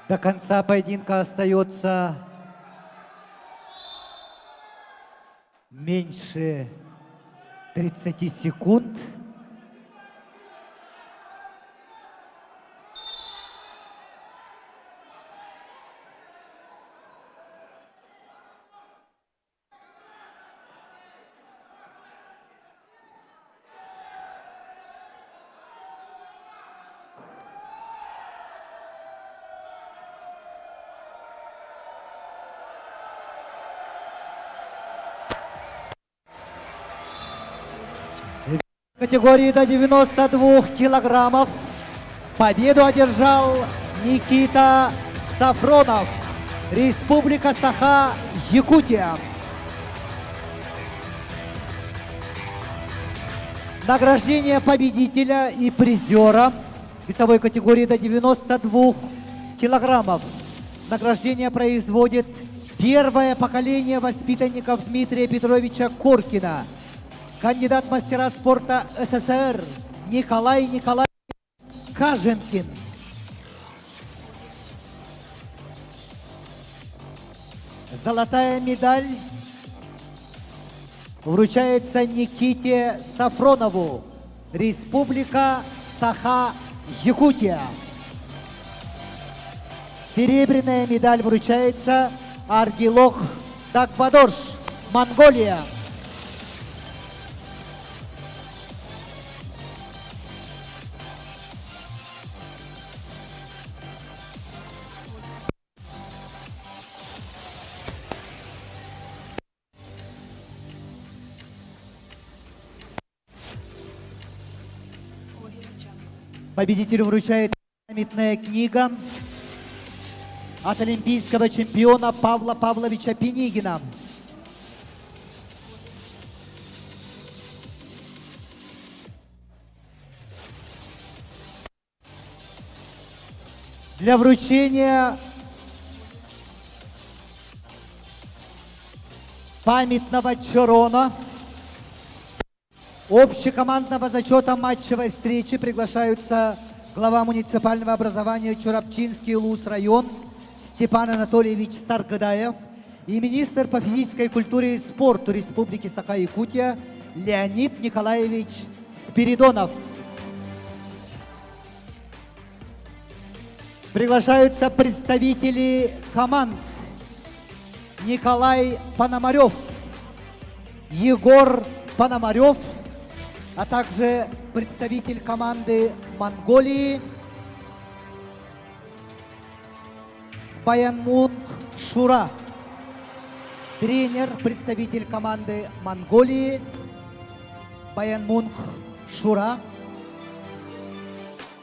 До конца поединка остается меньше 30 секунд. В категории до 92 килограммов победу одержал Никита Сафронов, Республика Саха-Якутия. Награждение победителя и призера весовой категории до 92 килограммов. Награждение производит первое поколение воспитанников Дмитрия Петровича Коркина, кандидат в мастера спорта СССР Николай Николаевич Каженкин. Золотая медаль вручается Никите Сафронову, Республика Саха-Якутия. Серебряная медаль вручается Аргилох Дагбадорж, Монголия. Победителю вручает памятная книга от олимпийского чемпиона Павла Павловича Пенигина. Для вручения памятного чорона общекомандного зачета матчевой встречи приглашаются глава муниципального образования Чурапчинский ЛУС-район Степан Анатольевич Саргадаев и министр по физической культуре и спорту Республики Саха-Якутия Леонид Николаевич Спиридонов. Приглашаются представители команд Николай Пономарев, Егор Пономарев, а также представитель команды Монголии Баянмунг Шура, тренер, представитель команды Монголии Баянмунг Шура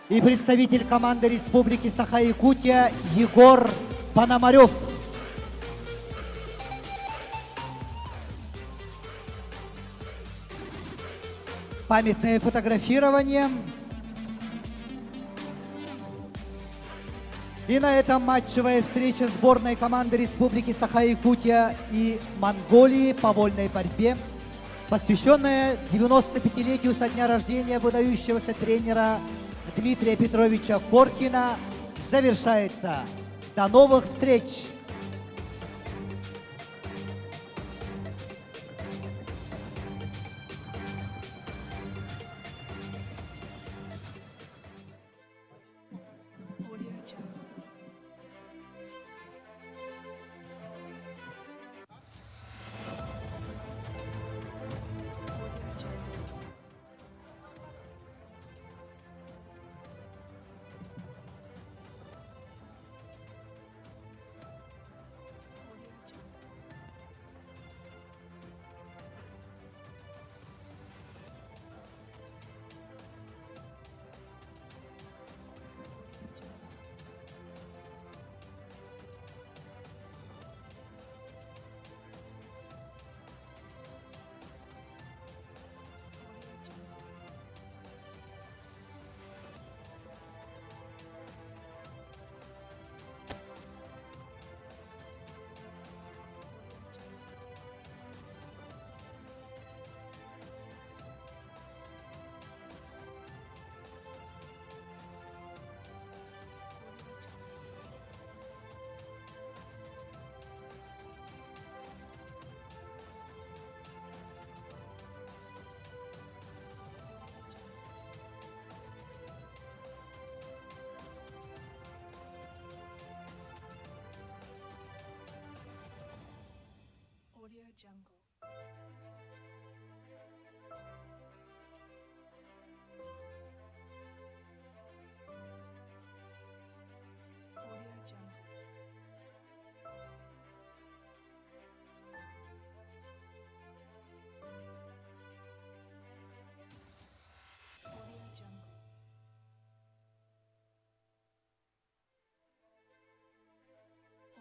и представитель команды Республики Саха-Якутия Егор Пономарев. Памятное фотографирование. И на этом матчевая встреча сборной команды Республики Саха-Якутия и Монголии по вольной борьбе, посвященная 95-летию со дня рождения выдающегося тренера Дмитрия Петровича Коркина, завершается. До новых встреч!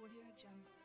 Audio Jungle.